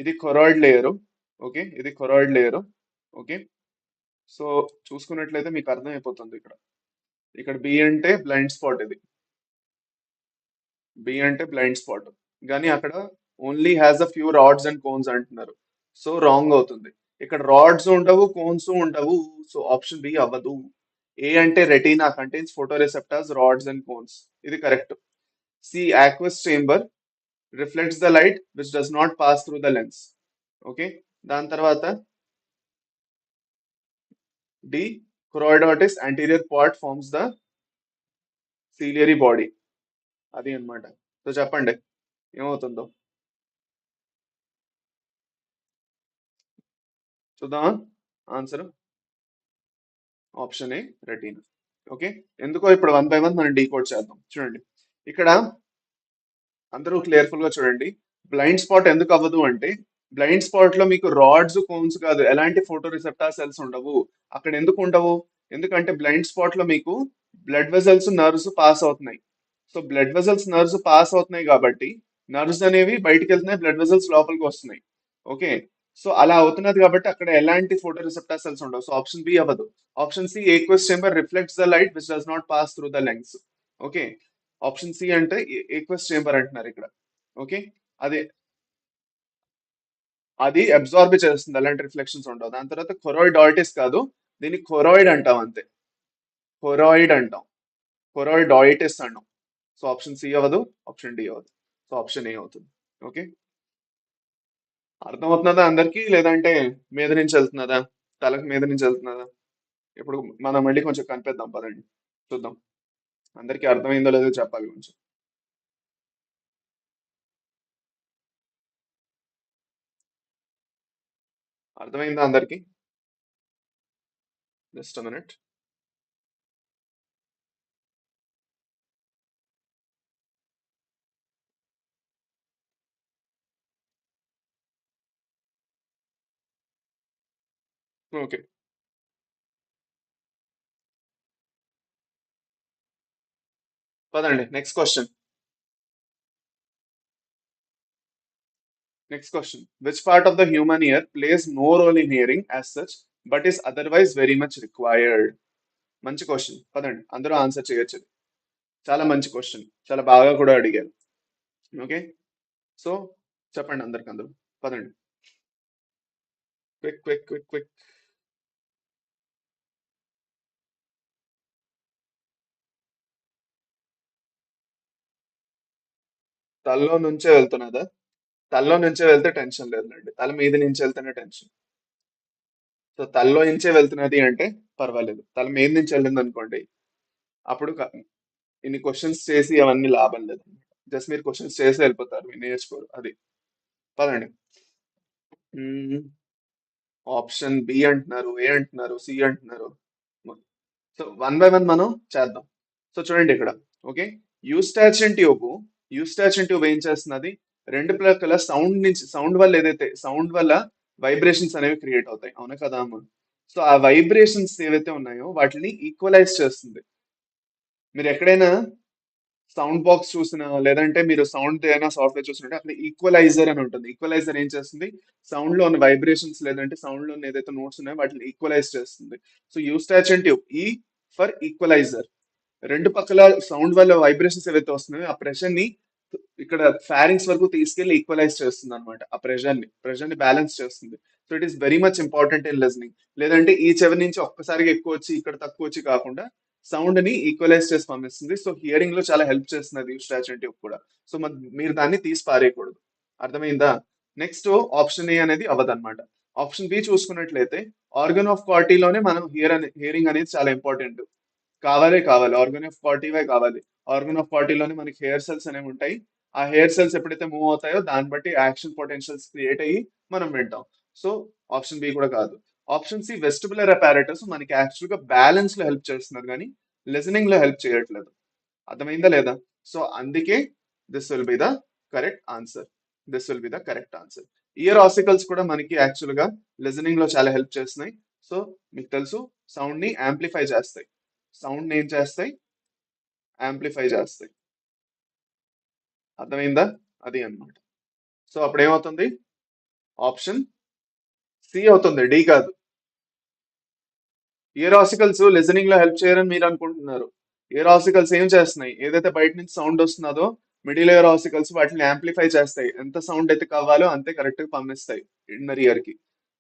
ఇది కొరాయిడ్ లేయరు. ఓకే, ఇది కొరాయిడ్ లేయరు. ఓకే, సో చూసుకున్నట్లయితే మీకు అర్థమైపోతుంది ఇక్కడ. ఇక్కడ బి అంటే బ్లైండ్ స్పాట్, ఇది బి అంటే బ్లైండ్ స్పాట్. కానీ అక్కడ only has a few rods and cones అంటున్నారు. సో రాంగ్ అవుతుంది. ఇక్కడ రాడ్స్ ఉండవు, కోన్స్ ఉండవు. సో ఆప్షన్ బి అవ్వదు. ఏ అంటే retina contains photo receptors, rods and cones. ఇది correct. C aqueous chamber reflects the light which does not pass through the lens. Okay, దాని తర్వాత D choroidotis anterior part forms the ciliary body. అది అన్నమాట. So చెప్పండి ఏమవుతుందో చూద్దామా. Answer option A retina. Okay, ఎందుకో ఇప్పుడు వన్ బై వన్ మనం డీకోడ్ చేద్దాం. చూడండి ఇక్కడ అందరూ క్లియర్ఫుల్ గా చూడండి. బ్లైండ్ స్పాట్ ఎందుకు అవ్వదు అంటే, బ్లైండ్ స్పాట్ లో మీకు రాడ్స్ కోన్స్ కాదు, ఎలాంటి ఫోటో రిసెప్టార్ సెల్స్ ఉండవు. అక్కడ ఎందుకు ఉండవు? ఎందుకంటే బ్లైండ్ స్పాట్ లో మీకు బ్లడ్ వెజల్స్, నర్వ్స్ పాస్ అవుతున్నాయి. So blood vessels, nerves pass అవుతున్నాయి కాబట్టి నర్వ్స్ అనేవి బయటికి వెళ్తున్నాయి, బ్లడ్ వెజల్స్ లోపలికి వస్తున్నాయి. ఓకే, సో అలా అవుతున్నది కాబట్టి అక్కడ ఎలాంటి ఫోటో రిసెప్టార్ సెల్స్ ఉండవు. సో ఆప్షన్ బి అవ్వదు. Option C aqueous chamber reflects the light which does not pass through the lens. Okay, option C అంటే ఏక్వస్ చేంబర్ అంటున్నారు ఇక్కడ. ఓకే, అది అది అబ్జార్బ్ చేస్తుంది, అలాంటి రిఫ్లెక్షన్స్ ఉండవు. దాని తర్వాత కొరాయిడాయిటిస్ కాదు, దీన్ని కొరాయిడ్ అంటాం అంతే. కొరాయిడ్ అంటాం, కొరాయిడాయిటిస్ అంటాం. సో ఆప్షన్ సి అవ్వదు, ఆప్షన్ డి అవ్వదు. సో ఆప్షన్ ఏ అవుతుంది. ఓకే, అర్థమవుతున్నదా అందరికీ, లేదంటే మీద నుంచి వెళ్తున్నదా, తలకు మీద నుంచి వెళ్తున్నదా? ఇప్పుడు మనం మళ్ళీ కొంచెం కనిపిద్దాం, పదండి చూద్దాం. అందరికీ అర్థమైందో లేదో చెప్పాలి కొంచెం. అర్థమైందా అందరికీ? Just minute. ఓకే, పదండి next question. Next question. Which part of the human ear plays no role in hearing as such but is otherwise very much required. మంచి క్వశ్చన్, పదండి అందరూ ఆన్సర్ చేయొచ్చు. చాలా మంచి క్వశ్చన్, చాలా బాగా కూడా అడిగారు. ఓకే, సో చెప్పండి అందరికి అందరూ, పదండి. Quick quick quick quick. తలలో నుంచే వెళ్తున్నదా? తలలో నుంచే వెళ్తే టెన్షన్ లేదులేండి, తల మీద నుంచి వెళ్తేనే టెన్షన్. సో తలలో నుంచే వెళ్తున్నది అంటే పర్వాలేదు, తల మీద నుంచి వెళ్ళింది అనుకోండి, అప్పుడు ఇన్ని క్వశ్చన్స్ చేసి అవన్నీ లాభం లేదు. జస్ట్ మీరు క్వశ్చన్స్ చేసి వెళ్ళిపోతారు, మీరు నేర్చుకోరు అది. పదండి. ఆప్షన్ బి అంటున్నారు, ఏ అంటున్నారు, సి అంటున్నారు. సో వన్ బై వన్ మనం చేద్దాం. సో చూడండి ఇక్కడ. Okay, eustachian tube. Eustachian tube ఏం చేస్తున్నది, రెండు ప్రక్కల సౌండ్ నుంచి, సౌండ్ వల్ల ఏదైతే సౌండ్ వల్ల వైబ్రేషన్స్ అనేవి క్రియేట్ అవుతాయి, అవునా కదా అమ్మ? సో ఆ వైబ్రేషన్స్ ఏవైతే ఉన్నాయో వాటిని ఈక్వలైజ్ చేస్తుంది. మీరు ఎక్కడైనా సౌండ్ బాక్స్ చూసినా, లేదంటే మీరు సౌండ్ ఏదైనా సాఫ్ట్వేర్ చూసినట్టే అక్కడ ఈక్వలైజర్ అని ఉంటుంది. ఈక్వలైజర్ ఏం చేస్తుంది, సౌండ్ లో ఉన్న వైబ్రేషన్స్ లేదంటే సౌండ్ లో ఉన్న ఏదైతే నోట్స్ ఉన్నాయో వాటిని ఈక్వలైజ్ చేస్తుంది. సో యూస్టాచిన్ ట్యూబ్, ఈ ఫర్ ఈక్వలైజర్. రెండు పక్కల సౌండ్ వల్ల వైబ్రేషన్స్ ఏవైతే వస్తున్నాయో ఆ ప్రెషర్ ని ఇక్కడ ఫారింగ్స్ వరకు తీసుకెళ్లి ఈక్వలైజ్ చేస్తుంది అనమాట. ఆ ప్రెషర్ ని బ్యాలెన్స్ చేస్తుంది. So it is very much important in listening. లేదంటే ఈ చెవి నుంచి ఒక్కసారిగా ఎక్కువ వచ్చి ఇక్కడ తక్కువ వచ్చి కాకుండా సౌండ్ ని ఈక్వలైజ్ చేసి పంపిస్తుంది. సో హియరింగ్ లో చాలా హెల్ప్ చేస్తున్నది యూస్టాచిన్ ట్యూబ్ కూడా. సో మీరు దాన్ని తీసి పారేయకూడదు. అర్థమైందా? నెక్స్ట్ ఆప్షన్ ఏ అనేది అవ్వదన్నమాట. ఆప్షన్ బి చూసుకున్నట్లయితే ఆర్గన్ ఆఫ్ లోనే మనం హియరింగ్ అనేది చాలా ఇంపార్టెంట్. కావాలి ఆర్గన్ ఆఫ్ వే కావాలి. ఆర్గన్ ఆఫ్ లోనే మనకి హెయిర్ సెల్స్ అనేవి ఉంటాయి. ఆ హెయిర్ సెల్స్ ఎప్పుడైతే మూవ్ అవుతాయో దాన్ని బట్టి యాక్షన్ పొటెన్షియల్స్ క్రియేట్ అయ్యి మనం వింటాం. సో ఆప్షన్ బి కూడా కాదు. ఆప్షన్ సి వెస్టిబులర్ అపారటస్ మనకి యాక్చువల్ గా బ్యాలెన్స్ లో హెల్ప్ చేస్తున్నారు కానీ లిజనింగ్ లో హెల్ప్ చేయట్లేదు. అర్థమైందా లేదా? సో అందుకే this will be the correct answer. This will be the correct answer. Ear ossicles కూడా మనకి యాక్చువల్ గా లిజనింగ్ లో చాలా హెల్ప్ చేస్తున్నాయి. సో మీకు తెలుసు, సౌండ్ ని యాంప్లిఫై చేస్తాయి. సౌండ్ ఏం చేస్తాయి, యాంప్లిఫై చేస్తాయి. అర్థమైందా? అది అన్నమాట. సో అప్పుడు ఏమవుతుంది, ఆప్షన్ సి అవుతుంది, డి కాదు. ఇయర్ ఆసికల్స్ లిజనింగ్ లో హెల్ప్ చేయరని మీరు అనుకుంటున్నారు. ఇయర్ ఆసికల్స్ ఏం చేస్తున్నాయి, ఏదైతే బయట నుంచి సౌండ్ వస్తున్నదో మిడిల్ ఇయర్ ఆసికల్స్ వాటిని యాంప్లిఫై చేస్తాయి. ఎంత సౌండ్ అయితే కావాలో అంతే కరెక్ట్ గా పంపిస్తాయి ఇన్నర్ ఇయర్ కి.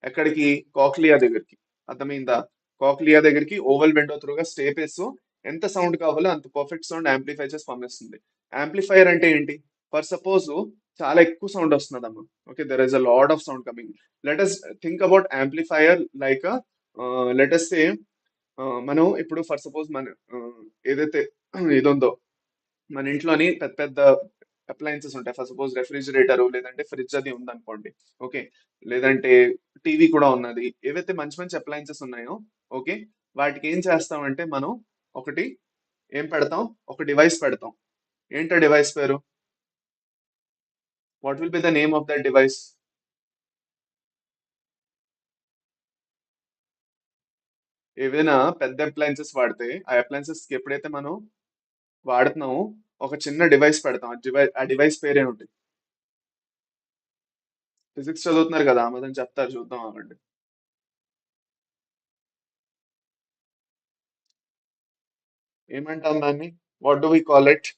ఎక్కడికి, కాక్లియా దగ్గరికి. అర్థమైందా? కాక్లియా దగ్గరికి ఓవల్ విండో త్రూగా స్టేపేస్ ఎంత సౌండ్ కావాలో అంత పర్ఫెక్ట్ సౌండ్ యాంప్లిఫై చేసి పంపిస్తుంది. యాంప్లిఫైయర్ అంటే ఏంటి, ఫర్ సపోజ్ చాలా ఎక్కువ సౌండ్ వస్తుంది అమ్మ. Okay, there is a lot of sound coming. Let us think about amplifier like let us say, మనం ఇప్పుడు ఫర్ సపోజ్ మన ఏదైతే ఇది ఉందో, మన ఇంట్లోని పెద్ద పెద్ద అప్లయన్సెస్ ఉంటాయి. ఫర్ సపోజ్ రెఫ్రిజిరేటర్ లేదంటే ఫ్రిడ్జ్ అది ఉందనుకోండి. ఓకే, లేదంటే టీవీ కూడా ఉన్నది. ఏవైతే మంచి మంచి అప్లయన్సెస్ ఉన్నాయో, ఓకే, వాటికి ఏం చేస్తామంటే మనం ఒకటి ఏం పెడతాం, ఒక డివైస్ పెడతాం. ఏంటో డివైస్ పేరు, what will be the name of that device? ఏవైనా పెద్ద అప్లయన్సెస్ వాడితే ఆ అప్లయన్సెస్ కి ఎప్పుడైతే మనం వాడుతున్నామో ఒక చిన్న డివైస్ పెడతాం. ఆ డివైస్ పేరేమిటి? ఫిజిక్స్ చదువుతున్నారు కదా, ఆమెదని చెప్తారు, చూద్దాం అవ్వండి. ఏమంటాం దాన్ని, what do we call it?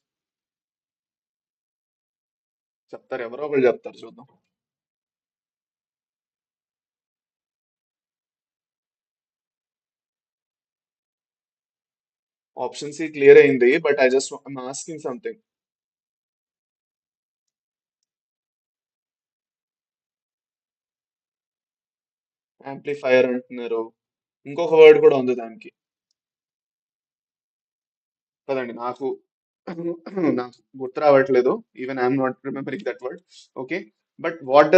చెప్తారు, ఎవరో ఒకరు చెప్తారు, చూద్దాం. ఆప్షన్ సి క్లియర్ అయింది, but I just asking something. Amplifier అంటున్నారు, ఇంకొక వర్డ్ కూడా ఉంది దానికి. కదండి, నాకు గుర్తు రావట్లేదు. Even I'm not remembering that word. Okay, but what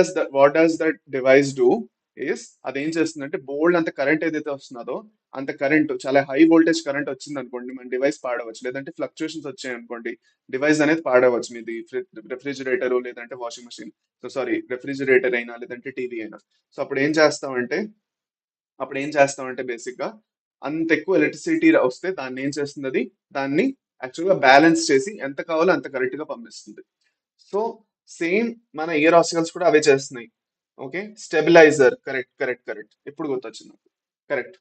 does that device do is, అదేం చేస్తుందంటే బోల్డ్ అంత కరెంట్ ఏదైతే వస్తున్నదో అంత కరెంట్, చాలా హై వోల్టేజ్ కరెంట్ వచ్చింది అనుకోండి, మన డివైస్ పాడవచ్చు. లేదంటే ఫ్లక్చుయేషన్స్ వచ్చాయి అనుకోండి, డివైస్ అనేది పాడవచ్చు. మీది రెఫ్రిజిరేటర్ లేదంటే washing machine, so sorry, refrigerator అయినా లేదంటే టీవీ అయినా. సో అప్పుడు ఏం చేస్తామంటే బేసిక్ గా అంత ఎక్కువ ఎలక్ట్రిసిటీ వస్తే దాన్ని ఏం చేస్తుంది, అది దాన్ని యాక్చువల్ గా బ్యాలెన్స్ చేసి ఎంత కావాలో అంత కరెక్ట్ గా పంపిస్తుంది. సో సేమ్ మన ఇయర్ ఆసికల్స్ కూడా అవే చేస్తున్నాయి. Okay, stabiliser, correct correct correct, ఇప్పుడు గుర్తొచ్చింది నాకు. కరెక్ట్.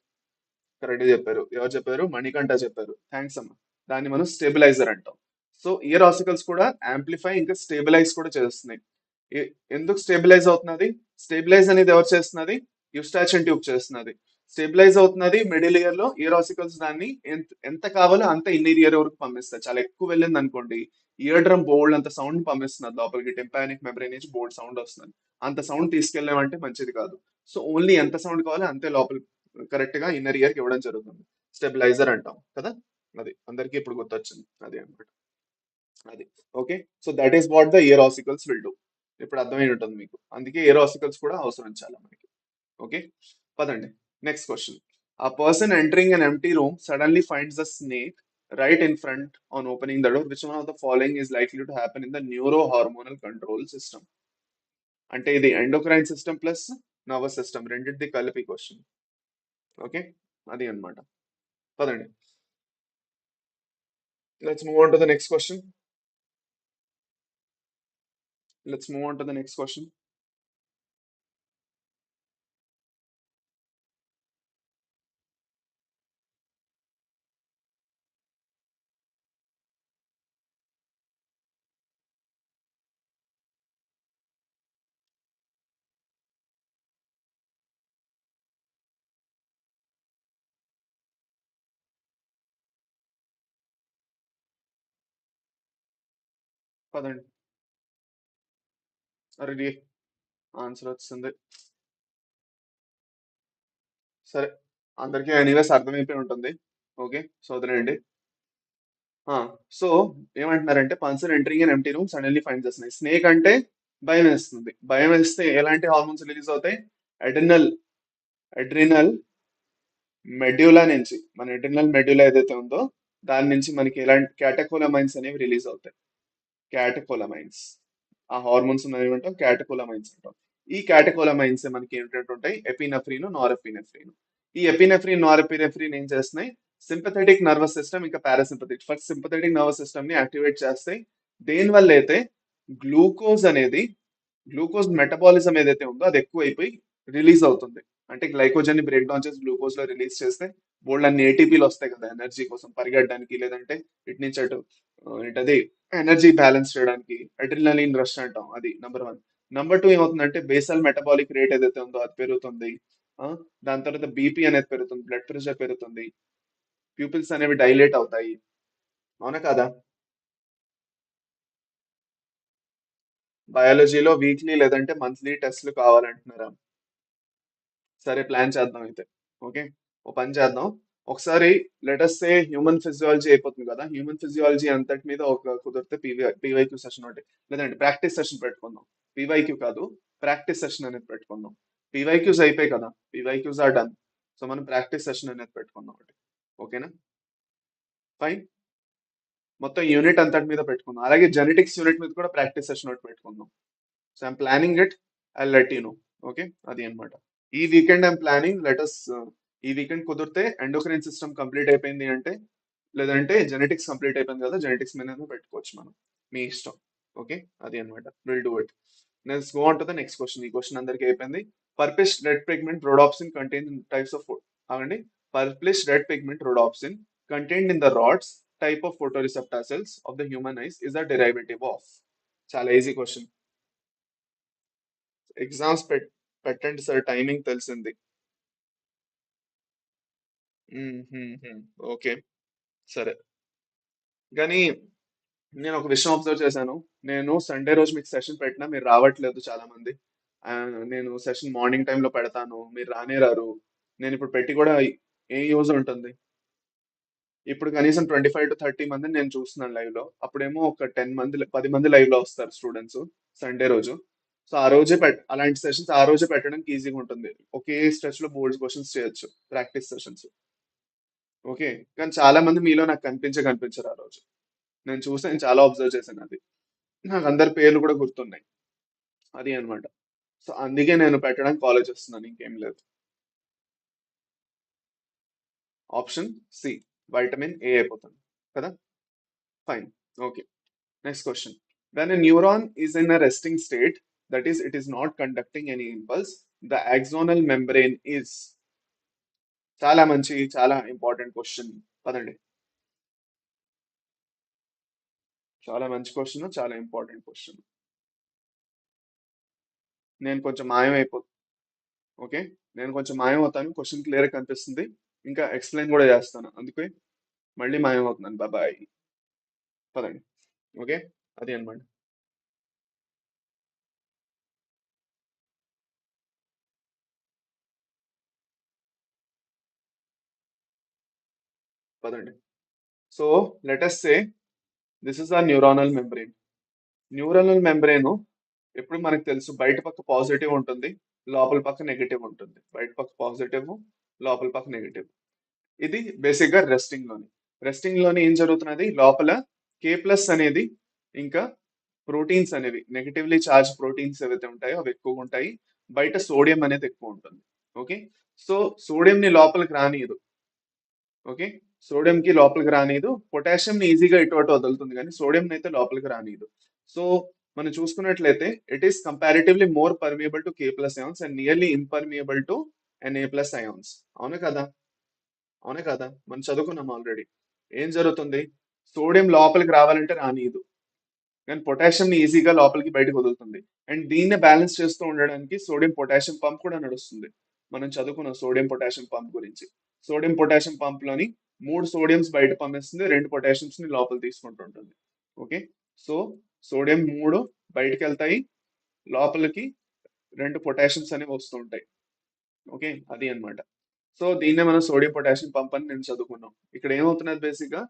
కరెక్ట్ చెప్పారు. ఎవరు చెప్పారు? మణికంఠ చెప్పారు. థ్యాంక్స్ అమ్మా. దాన్ని మనం స్టెబిలైజర్ అంటాం. సో ఇయర్ ఆసికల్స్ కూడా యాంప్లిఫై ఇంకా స్టేబిలైజ్ కూడా చేస్తున్నాయి. ఎ- ఎందుకు స్టేబిలైజ్ అవుతున్నది? స్టేబిలైజ్ అనేది ఎవరు చేస్తున్నది? యుస్టాచియన్ ట్యూబ్ చేస్తున్నది. స్టేబిలైజ్ అవుతున్నది మిడిల్ ఇయర్ లో. ఇయర్ ఆసికల్స్ దాన్ని ఎంత ఎంత కావాలో అంత ఇన్నర్ ఇయర్ వరకు పంపిస్తాయి. చాలా ఎక్కువ వెళ్ళింది అనుకోండి, ఇయర్ డ్రమ్ బోల్డ్ అంత సౌండ్ పంపిస్తున్నది లోపలికి, టెంపానిక్ మెమరీ నుంచి బోల్డ్ సౌండ్ వస్తుంది. అంత సౌండ్ తీసుకెళ్ళామంటే మంచిది కాదు. సో ఓన్లీ ఎంత సౌండ్ కావాలో అంతే లోపల కరెక్ట్ గా ఇన్నర్ ఇయర్ కి ఇవ్వడం జరుగుతుంది. స్టెబిలైజర్ అంటాం కదా. అది అందరికీ ఇప్పుడు గుర్తొచ్చింది. అది అన్నమాట. అది okay. So that is what the ear ossicles will do. ఇప్పుడు అర్థమై ఉంటుంది మీకు. అందుకే ఇయర్ ఆసికల్స్ కూడా అవసరం చాలా మనకి. ఓకే, పదండి. Next question. A person entering an empty room suddenly finds a snake right in front on opening the door. Which one of the following is likely to happen in the neurohormonal control system? అంటే ఇది endocrine system plus nervous system రెండింటిది కలిపి question. Okay, అది అన్నమాట. పదండి. Let's move on to the next question. Let's move on to the next question. పదండి. అరే, answer వచ్చింది. సరే, అందరికీ ఎనీవేస్ అర్థమైపోయి ఉంటుంది. ఓకే, సో వదిలేయండి. సో ఏమంటున్నారంటే person entering and empty room suddenly find చేస్తున్నాయి. స్నేక్ అంటే భయం వేస్తుంది. భయం వేస్తే ఎలాంటి హార్మోన్స్ రిలీజ్ అవుతాయి? అడ్రినల్ అడ్రినల్ మెడ్యులా నుంచి, మన అడ్రినల్ మెడ్యులా ఏదైతే ఉందో దాని నుంచి మనకి ఎలాంటి క్యాటకోలమైన్స్ అనేవి రిలీజ్ అవుతాయి. క్యాటకోలమైన్స్. ఆ హార్మోన్స్ ఉన్నవి ఏమంటాం? క్యాటకోలమైన్స్ అంటాం. ఈ క్యాటకోలమైన్స్ మనకి ఏంటంటే ఉంటాయి? Epinephrine, norepinephrine. ఈ ఎపినెఫ్రిన్, నారెపినెఫ్రిన్ ఏం చేస్తున్నాయి? సింపథెటిక్ నర్వస్ సిస్టమ్ ఇంకా parasympathetic, first sympathetic nervous system ని యాక్టివేట్ చేస్తాయి. దేని వల్ల అయితే గ్లూకోజ్ అనేది, గ్లూకోజ్ మెటబాలిజం ఏదైతే ఉందో అది ఎక్కువైపోయి రిలీజ్ అవుతుంది. అంటే గ్లైకోజన్ ని బ్రేక్ డౌన్ చేసి గ్లూకోజ్ లో రిలీజ్ చేస్తే బోల్డ్ అన్ని ఏటీపీలు వస్తాయి కదా ఎనర్జీ కోసం పరిగెట్టడానికి, లేదంటే ఇటు నుంచి అటు ఏంటది ఎనర్జీ బ్యాలెన్స్ చేయడానికి. అడ్రినలిన్ రష్ అంటాం. అది నంబర్ వన్. నంబర్ టూ ఏమవుతుందంటే బేసల్ మెటబాలిక్ రేట్ ఏదైతే ఉందో అది పెరుగుతుంది. ఆ, దాని తర్వాత బీపీ అనేది పెరుగుతుంది, బ్లడ్ ప్రెషర్ పెరుగుతుంది, ప్యూపిల్స్ అనేవి డైలేట్ అవుతాయి. అవునా కదా? బయాలజీలో వీక్లీ లేదంటే మంత్లీ టెస్ట్లు కావాలంటున్నారా? సరే, ప్లాన్ చేద్దాం అయితే. ఓకే, ఓ పని చేద్దాం. ఒకసారి లెటస్ సే హ్యూమన్ ఫిజియాలజీ అయిపోతుంది కదా, హ్యూమన్ ఫిజియాలజీ అంతటి మీద ఒక కుదిరితే పీవైక్యూ సెషన్ ఒకటి, లేదంటే ప్రాక్టీస్ సెషన్ పెట్టుకుందాం. పీవైక్యూ కాదు, ప్రాక్టీస్ సెషన్ అనేది పెట్టుకుందాం. పీవైక్యూస్ అయిపోయి కదా, పీవైక్యూస్ ఆర్ డన్. సో మనం ప్రాక్టీస్ సెషన్ అనేది పెట్టుకుందాం ఒకటి. ఓకేనా? ఫైన్. మొత్తం యూనిట్ అంతటి మీద పెట్టుకుందాం. అలాగే జెనెటిక్స్ యూనిట్ మీద కూడా ప్రాక్టీస్ సెషన్ ఒకటి పెట్టుకుందాం. So I'm planning it. I let you know. Okay, అది అన్నమాట. ఈ వీకెండ్ ఐమ్ ప్లానింగ్ లెటస్. ఈ వీకెండ్ కుదిరితే ఎండోక్రైన్ సిస్టమ్ కంప్లీట్ అయిపోయింది అంటే, లేదంటే జెనెటిక్స్ కంప్లీట్ అయిపోయింది కదా, జెనెటిక్స్ మీద పెట్టుకోవచ్చు మనం. మీ ఇష్టం. ఓకే, అది అన్నమాట. Will do it. Next go on to the next question. ఈ క్వశ్చన్ అందరికీ అయిపోయింది. Purplish red pigment rhodopsin contain in types of food. అవండి. Purplish red pigment rhodopsin contained in the rods type of photoreceptor cells of the human eyes is the derivative of. చాలా easy question. Exams పెట్టండి sir, timing తెలిసింది. Okay, సరే. కానీ నేను ఒక విషయం observe చేశాను. నేను సండే రోజు మీకు సెషన్ పెట్టినా మీరు రావట్లేదు చాలా మంది. నేను సెషన్ మార్నింగ్ టైంలో పెడతాను, మీరు రానే రారు. నేను ఇప్పుడు పెట్టి కూడా ఏ యూజ్ ఉంటుంది? ఇప్పుడు కనీసం 25 to 30 మందిని నేను చూస్తున్నాను లైవ్ లో. అప్పుడేమో ఒక 10 మంది 10 మంది లైవ్ లో వస్తారు స్టూడెంట్స్ సండే రోజు. సో ఆ రోజే అలాంటి సెషన్స్ ఆ రోజే పెట్టడానికి ఈజీగా ఉంటుంది. ఒకే స్ట్రెచ్ లో బోర్డ్ క్వశ్చన్స్ చేయొచ్చు, ప్రాక్టీస్ సెషన్స్. ఓకే. కానీ చాలా మంది మీలో నాకు కనిపించరు ఆ రోజు. నేను చూసాను, చాలా అబ్జర్వ్ చేశాను అది. నాకు అందరి పేర్లు కూడా గుర్తున్నాయి. అది అన్నమాట. సో అందుకే నేను పెట్టడానికి ఆలోచిస్తున్నాను, ఇంకేం లేదు. ఆప్షన్ సి, వైటమిన్ ఏ అయిపోతుంది కదా. Fine. Okay, next question. When a neuron is in a resting state, that is, it is not conducting any impulse, the axonal membrane is. చాలా ఇంపార్టెంట్ క్వశ్చన్. పదండి. చాలా మంచి క్వశ్చన్, చాలా important question. నేను కొంచెం మాయమైపో okay, నేను కొంచెం మాయమవుతాను. క్వశ్చన్ క్లియర్ కనిపిస్తుంది, ఇంకా ఎక్స్ప్లెయిన్ కూడా చేస్తాను, అందుకే మళ్ళీ మాయమవుతున్నాను. బాబాయ్. పదండి. ఓకే, అది అనమాట. పదండి. So let us say this is ఆ న్యూరానల్ మెంబ్రెయిన్. న్యూరానల్ మెంబ్రెయిన్ ఎప్పుడు మనకు తెలుసు, బయట పక్క పాజిటివ్ ఉంటుంది, లోపల పక్క నెగిటివ్ ఉంటుంది. బయట పక్క పాజిటివ్, లోపల పక్క నెగిటివ్. ఇది బేసిక్ గా రెస్టింగ్ లోని ఏం జరుగుతున్నది, లోపల కే ప్లస్ అనేది, ఇంకా ప్రోటీన్స్ అనేవి, నెగిటివ్లీ చార్జ్ ప్రోటీన్స్ ఏవైతే ఉంటాయో అవి ఎక్కువగా ఉంటాయి. బయట సోడియం అనేది ఎక్కువ ఉంటుంది. ఓకే, సో సోడియం ని లోపలికి రానియదు. ఓకే, సోడియం కి లోపలికి రానియదు, పొటాషియం ని ఈజీగా ఇటు అటు వదులుతుంది, కానీ సోడియం అయితే లోపలికి రానియదు. సో మనం చూసుకున్నట్లయితే it is comparatively more permeable to K plus ions and nearly impermeable to NA plus ions. అవునా కదా? అవునా కదా, మనం చదువుకున్నాం ఆల్రెడీ. ఏం జరుగుతుంది, సోడియం లోపలికి రావాలంటే రానియదు, కానీ పొటాషియం ని ఈజీగా లోపలికి బయటకు వదులుతుంది. అండ్ దీన్ని బ్యాలెన్స్ చేస్తూ ఉండడానికి సోడియం పొటాషియం పంప్ కూడా నడుస్తుంది. మనం చదువుకున్నాం సోడియం పొటాషియం పంప్ గురించి. సోడియం పొటాషియం పంప్ లోని 3 సోడియంస్ బయట పంపిస్తుంది, 2 పొటాషియమ్స్ ని లోపల తీసుకుంటుంటుంది. ఓకే, సో సోడియం 3 బయటకు వెళ్తాయి, లోపలికి 2 పొటాషియమ్స్ అనేవి వస్తూ ఉంటాయి. ఓకే, అది అన్నమాట. సో దీన్నే మనం సోడియం పొటాషియం పంప్ అని నేను చదువుకున్నాం. ఇక్కడ ఏమవుతున్నది బేసిక్ గా,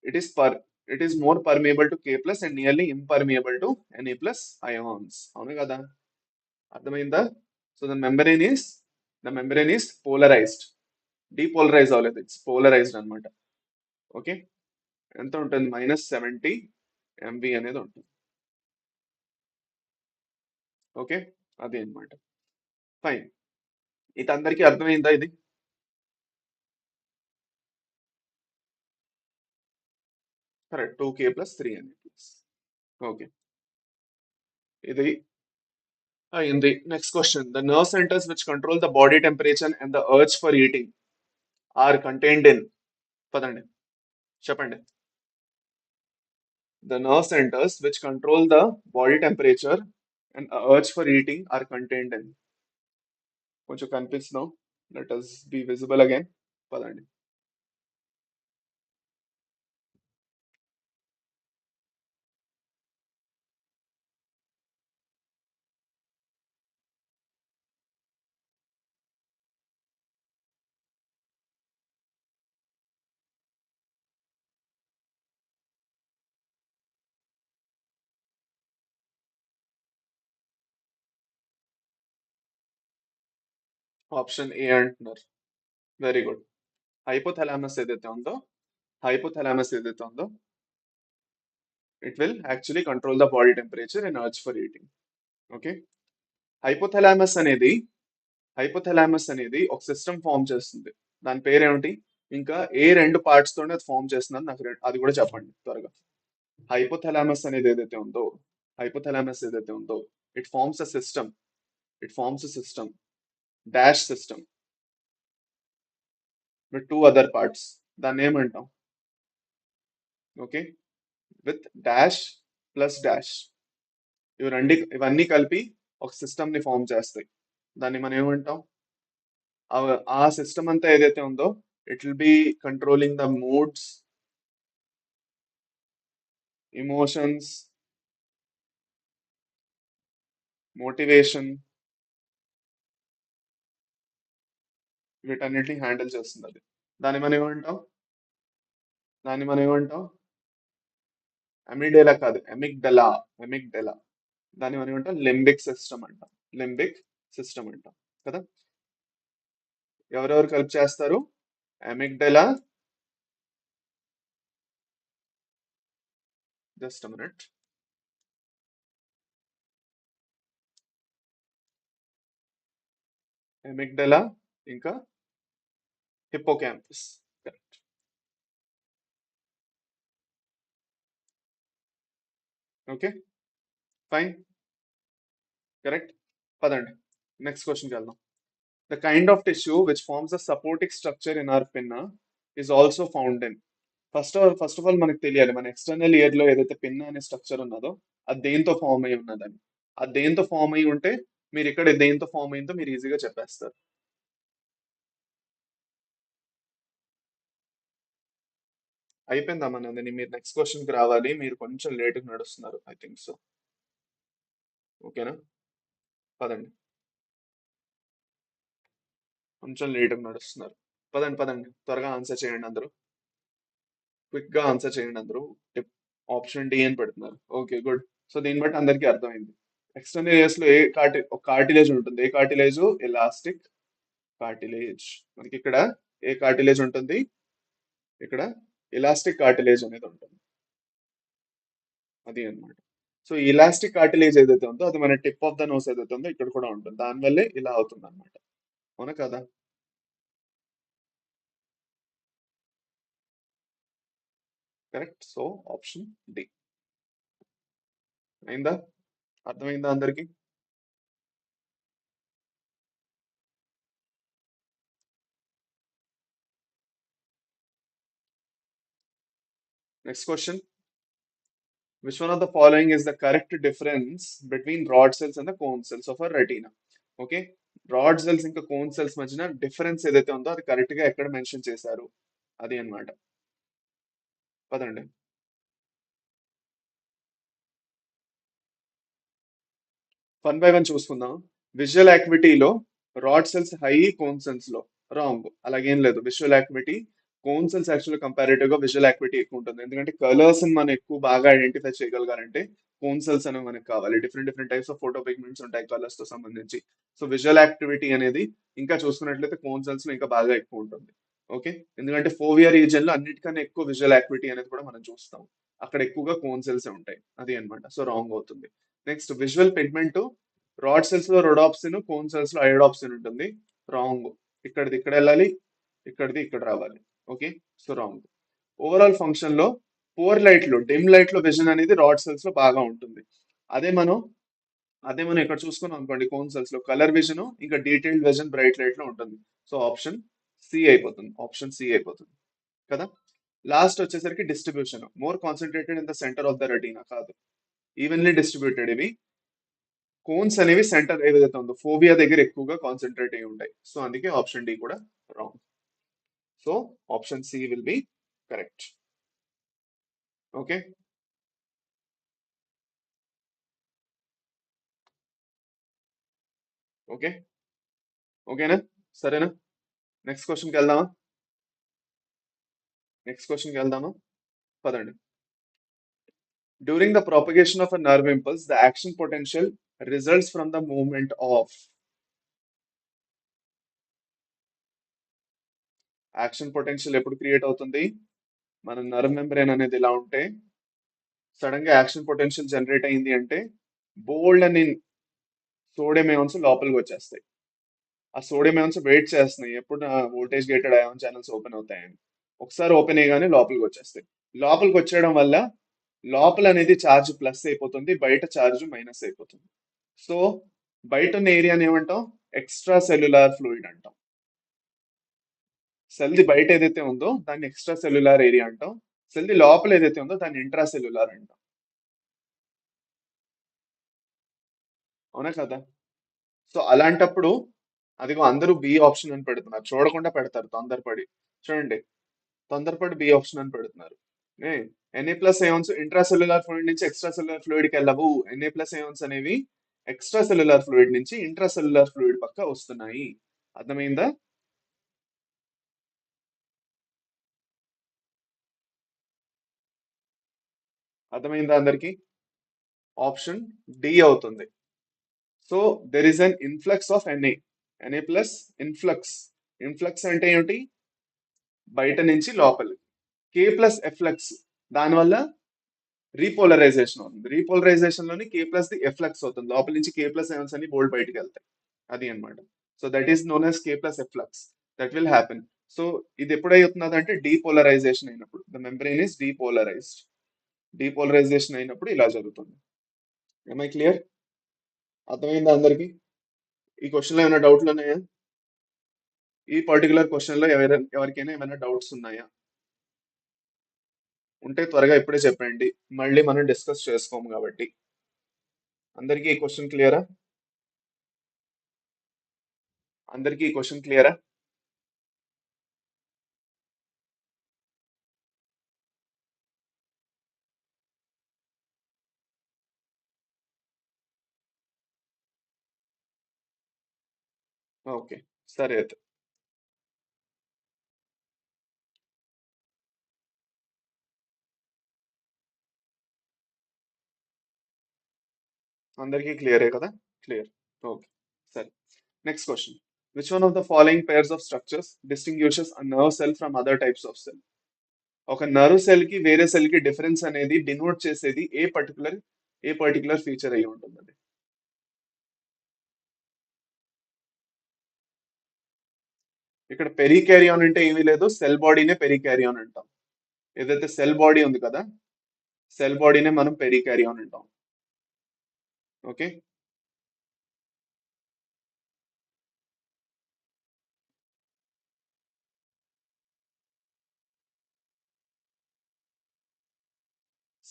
it is per it is more permeable to K plus and nearly impermeable to NA plus ions. అవును కదా, అర్థమైందా? So the membrane is polarized, depolarize అవ్వలేదు, ఇట్స్ పోలరైజ్డ్ అనమాట. ఓకే, ఎంత ఉంటుంది, -70 MV అనేది ఉంటుంది. ఓకే, అది అన్నమాట. ఫైన్. ఇది అందరికీ అర్థమైందా ఇది? Correct, 2K+3 NA+. ఓకే, ఇది అయింది. Next question, the nerve centres which control the body temperature and the urge for eating are contained in. పదండి, చెప్పండి. The nerve centers which control the body temperature and urge for eating are contained in. కొంచెం కనిపిస్తున్నాం, let us be visible again. పదండి. Option A అంటున్నారు. Very good. Hypothalamus ఏదైతే ఉందో, hypothalamus ఏదైతే ఉందో, it will actually control the body temperature and urge for eating. Okay, hypothalamus అనేది hypothalamus అనేది ఒక సిస్టమ్ ఫామ్ చేస్తుంది. దాని పేరేమిటి, ఇంకా ఏ 2 పార్ట్స్ తోనే అది ఫామ్ చేస్తుంది నాకు అది కూడా చెప్పండి త్వరగా. హైపోథాలామస్ అనేది ఏదైతే ఉందో, హైపోథాలామస్ ఏదైతే ఉందో, it forms a system, it forms a system, dash system with 2 other parts. దాన్ని ఏమంటాం? ఓకే, విత్ డాష్ ప్లస్ డాష్, ఇవన్నీ కలిపి ఒక సిస్టమ్ ని ఫామ్ చేస్తాయి. దాన్ని మనం ఏమంటాం? ఆ సిస్టమ్ అంతా ఏదైతే ఉందో, it will be controlling the moods, emotions, motivation, వీటన్నిటిని హ్యాండిల్ చేస్తుంది అది. దాన్ని మనం ఏమంటాం? దాన్ని మనం ఏమంటాం? అమిడేలా కాదు, ఎమిగ్డలా. ఎమిగ్డలా. దాన్ని మనం ఏమంటాం? లింబిక్ సిస్టమ్ అంటాం. లింబిక్ సిస్టమ్ అంటాం కదా. ఎవరెవరు కలిపి చేస్తారు? అమిగ్డలా, జస్ట్ మినిట్, అమిగ్డలా ఇంకా hippocampus. Correct. Okay, fine, correct. పదండి, నెక్స్ట్ క్వశ్చన్కి వెళ్దాం. The kind of tissue which forms the supporting structure in our pinna is also found in. First of all మనకు తెలియాలి మన ఎక్స్టర్నల్ ఇయర్ లో ఏదైతే పిన్ అనే స్ట్రక్చర్ ఉన్నదో అది దేంతో ఫామ్ అయి ఉన్నదని. అది దేంతో ఫామ్ అయి ఉంటే మీరు ఇక్కడ దేంతో ఫామ్ అయిందో మీరు ఈజీగా చెప్పేస్తారు. అయిపోయిందా మనది? మీరు నెక్స్ట్ క్వశ్చన్ కి రావాలి. మీరు కొంచెం లేట్ నడుస్తున్నారు. I think so. ఓకేనా? పదండి. కొంచెం లేట్ నడుస్తున్నారు. పదండి పదండి, త్వరగా ఆన్సర్ చేయండి అందరూ. క్విక్ గా ఆన్సర్ చేయండి అందరూ. ఆప్షన్ డి అని పెడుతున్నారు. Okay, good. సో దీన్ని బట్టి అందరికీ అర్థమైంది. ఎక్స్టర్నల్ ఇయర్స్ లో ఒక కార్టిలేజ్ ఉంటుంది. ఏ కార్టిలేజ్? Elastic cartilage. మనకి ఇక్కడ ఏ కార్టిలేజ్ ఉంటుంది? ఇక్కడ ఎలాస్టిక్ కార్టిలేజ్ అనేది ఉంటుంది. అది అన్నమాట. సో ఇలాస్టిక్ కార్టిలేజ్ ఏదైతే ఉందో అది మన టిప్ ఆఫ్ ద నోస్ ఏదైతే ఉందో ఇక్కడ కూడా ఉంటుంది. దానివల్లే ఇలా అవుతుంది అనమాట. అవునా కదా? కరెక్ట్. So option D. అయిందా? అర్థమైందా అందరికి? Next question. Which one of the following is the correct difference between rod cells and the cone cells of a retina? Okay, rod cells ఇంకా కోన్ సెల్స్ మధ్యన డిఫరెన్స్ ఏదైతే ఉందో అది correct గా ఎక్కడ మెన్షన్ చేశారు అది అన్నమాట. పదండి. వన్ బై వన్ చూసుకుందాం. విజువల్ యాక్టివిటీలో rod cells high, cone cells లో రాంగ్. అలాగేం లేదు. Visual activity cone cells actual comparative గా విజువల్ యాక్టివిటీ ఎక్కువ ఉంటుంది. ఎందుకంటే కలర్స్ మనం ఎక్కువ బాగా ఐడెంటిఫై చేయగలగాలంటే కోన్ సెల్స్ అనేవి మనకు కావాలి. Different different types of photo pigments ఉంటాయి కలర్స్ తో సంబంధించి. సో విజువల్ యాక్టివిటీ అనేది ఇంకా చూసుకున్నట్లయితే కోన్ సెల్స్ లో ఇంకా బాగా ఎక్కువ ఉంటుంది. ఓకే, ఎందుకంటే ఫోవియర్ రీజన్ లో అన్నిటికన్నా ఎక్కువ విజువల్ యాక్టివిటీ అనేది కూడా మనం చూస్తాం. అక్కడ ఎక్కువగా కోన్ సెల్స్ ఉంటాయి. అది అన్నమాట. సో రాంగ్ అవుతుంది. Next, visual pigment rod cells లో రొడాప్సిన్, కోన్ సెల్స్ లో ఐడాప్సిన్ ఉంటుంది. రాంగ్. ఇక్కడిది ఇక్కడ వెళ్ళాలి, ఇక్కడిది ఇక్కడ రావాలి. Okay, so wrong. Overall function లో పూర్ లైట్ లో, డిమ్ లైట్ లో విజన్ అనేది రాడ్ సెల్స్ లో బాగా ఉంటుంది. అదే మనం అదే మనం ఇక్కడ చూసుకున్నాం అనుకోండి, కోన్ సెల్స్ లో కలర్ విజన్ ఇంకా డీటెయిల్డ్ విజన్ బ్రైట్ లైట్ లో ఉంటుంది. సో ఆప్షన్ సి అయిపోతుంది. ఆప్షన్ సి అయిపోతుంది కదా. లాస్ట్ వచ్చేసరికి distribution. More concentrated in the centre of the retina కాదు, ఈవెన్లీ డిస్ట్రిబ్యూటెడ్. ఇవి కోన్స్ అనేవి సెంటర్ ఏదైతే ఉందో ఫోబియా దగ్గర ఎక్కువగా కాన్సన్ట్రేట్ అయి ఉంటాయి. సో అందుకే ఆప్షన్ డి కూడా wrong. So option C will be correct. Okay. Okay. ఓకేనా? సరేనా? నెక్స్ట్ క్వశ్చన్కి వెళ్దామా? నెక్స్ట్ క్వశ్చన్కి వెళ్దామా? పదండి. During the propagation of a nerve impulse, the action potential results from the movement of. Action potential ఎప్పుడు క్రియేట్ అవుతుంది? మన నర్వ్ మెంబ్రేన్ అనేది ఇలా ఉంటే సడన్ గా యాక్షన్ పొటెన్షియల్ జనరేట్ అయింది అంటే బోల్డ్ అని సోడియం అయాన్స్ లోపలికి వచ్చేస్తాయి. ఆ సోడియం అయాన్స్ వెయిట్ చేస్తున్నాయి ఎప్పుడు నా voltage gated ion channels open అవుతాయని. ఒకసారి ఓపెన్ అయ్యగానే లోపలికి వచ్చేస్తాయి. లోపలికి వచ్చేయడం వల్ల లోపల అనేది ఛార్జ్ ప్లస్ అయిపోతుంది, బయట ఛార్జ్ మైనస్ అయిపోతుంది. సో బయట ఉన్న ఏరియాని ఏమంటాం? ఎక్స్ట్రా సెల్యులార్ ఫ్లూయిడ్ అంటాం. సెల్ ది బయట ఏదైతే ఉందో దాన్ని ఎక్స్ట్రా సెల్యులార్ ఏరియా అంటాం. సెల్ ది లోపల ఏదైతే ఉందో దాన్ని ఇంట్రా సెల్యులార్ అంటాం. అవునా కదా? సో అలాంటప్పుడు అదిగో అందరూ బి ఆప్షన్ అని పెడుతున్నారు. చూడకుండా పెడతారు తొందరపడి. చూడండి, తొందరపడి బి ఆప్షన్ అని పెడుతున్నారు. NA plus ions intracellular fluid నుంచి ఎక్స్ట్రా సెల్యులార్ ఫ్లూయిడ్ కి వెళ్ళవు. ఎన్ఏ ప్లస్ అయాన్స్ అనేవి ఎక్స్ట్రా సెల్యులార్ ఫ్లూయిడ్ నుంచి ఇంట్రా సెల్యులార్ ఫ్లూయిడ్ పక్క వస్తున్నాయి. అర్థమైందా? అర్థమైందా అందరికి? ఆప్షన్ డి అవుతుంది. So there is an influx of NA. NA plus influx. Influx అంటే ఏమిటి? బయట నుంచి లోపలి. కే ప్లస్ ఎఫ్లక్స్, దానివల్ల రీపోలరైజేషన్ అవుతుంది. రీపోలరైజేషన్ లోని కే ప్లస్ ది ఎఫ్లక్స్ అవుతుంది. లోపల నుంచి కే ప్లస్ అయాన్స్ అని బోల్డ్ బయటికి వెళ్తాయి. అది అన్నమాట. So that is known as K plus efflux. That will happen. So ఇది ఎప్పుడవుతున్నది అంటే డీపోలరైజేషన్ అయినప్పుడు. The membrane is depolarized. Depolarization అయినప్పుడు ఇలా జరుగుతుంది. I clear? అర్థమైందా అందరికి? ఈ క్వశ్చన్ లో ఏమైనా డౌట్లు ఉన్నాయా? ఈ పర్టికులర్ క్వశ్చన్ లో ఎవరికైనా ఏమైనా డౌట్స్ ఉన్నాయా? ఉంటే త్వరగా ఇప్పుడే చెప్పండి, మళ్ళీ మనం డిస్కస్ చేసుకోము కాబట్టి. అందరికీ ఈ క్వశ్చన్ క్లియరా? అందరికీ ఈ క్వశ్చన్ క్లియరా? ఓకే, సరే అయితే. అందరికీ క్లియరే కదా? క్లియర్. ఓకే, సరే. Next question. Which one of the following pairs of structures distinguishes a nerve cell from other types of cell? ఒక నర్వ్ సెల్ కి వేరే సెల్ కి డిఫరెన్స్ అనేది డినోట్ చేసేది ఏ పర్టికులర్ ఫీచర్ అయి ఉంటుంది? ఇక్కడ పెరికారియాన్ అంటే ఏమీ లేదు, సెల్ బాడీనే పెరికారియాన్ అంటాం. ఏదైతే సెల్ బాడీ ఉంది కదా, సెల్ బాడీనే మనం పెరికారియాన్ అంటాం. ఓకే.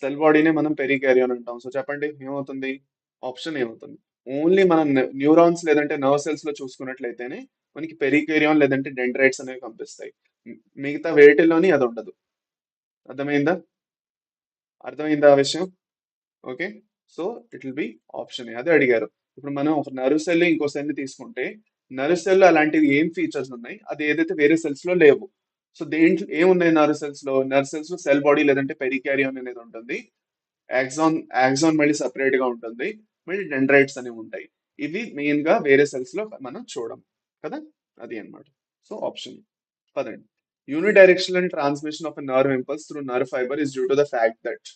సెల్ బాడీనే మనం పెరికారియాన్ అంటాం. సో చెప్పండి ఏమవుతుంది? ఆప్షన్ ఏమవుతుంది? ఓన్లీ మనం న్యూరాన్స్ లేదంటే నర్వ్ సెల్స్ లో చూసుకున్నట్లయితేనే మనకి పెరికారియాన్ లేదంటే డెండ్రైట్స్ అనేవి కనిపిస్తాయి. మిగతా వేటిలోని అది ఉండదు. అర్థమైందా? అర్థమైందా ఆ విషయం? Okay. So it will be option A. అదే అడిగారు. ఇప్పుడు మనం ఒక నర్వ్ సెల్ ఇంకో సెల్ ని తీసుకుంటే, నర్వ్ సెల్ అలాంటివి ఏం ఫీచర్స్ ఉన్నాయి, అది ఏదైతే వేరే సెల్స్ లో లేవు. సో దేంట్లో ఏమున్నాయి? నర్వ్ సెల్స్ లో సెల్ బాడీ లేదంటే పెరికారియం అనేది ఉంటుంది. యాక్సాన్ మళ్ళీ సపరేట్ గా ఉంటుంది. మళ్ళీ డెండ్రైట్స్ అనేవి ఉంటాయి. ఇవి మెయిన్ గా వేరే సెల్స్ లో మనం చూడం కదా. అది అన్నమాట. సో ఆప్షన్ పదండి. Unidirectional transmission of a nerve impulse through nerve fibre is due to the fact that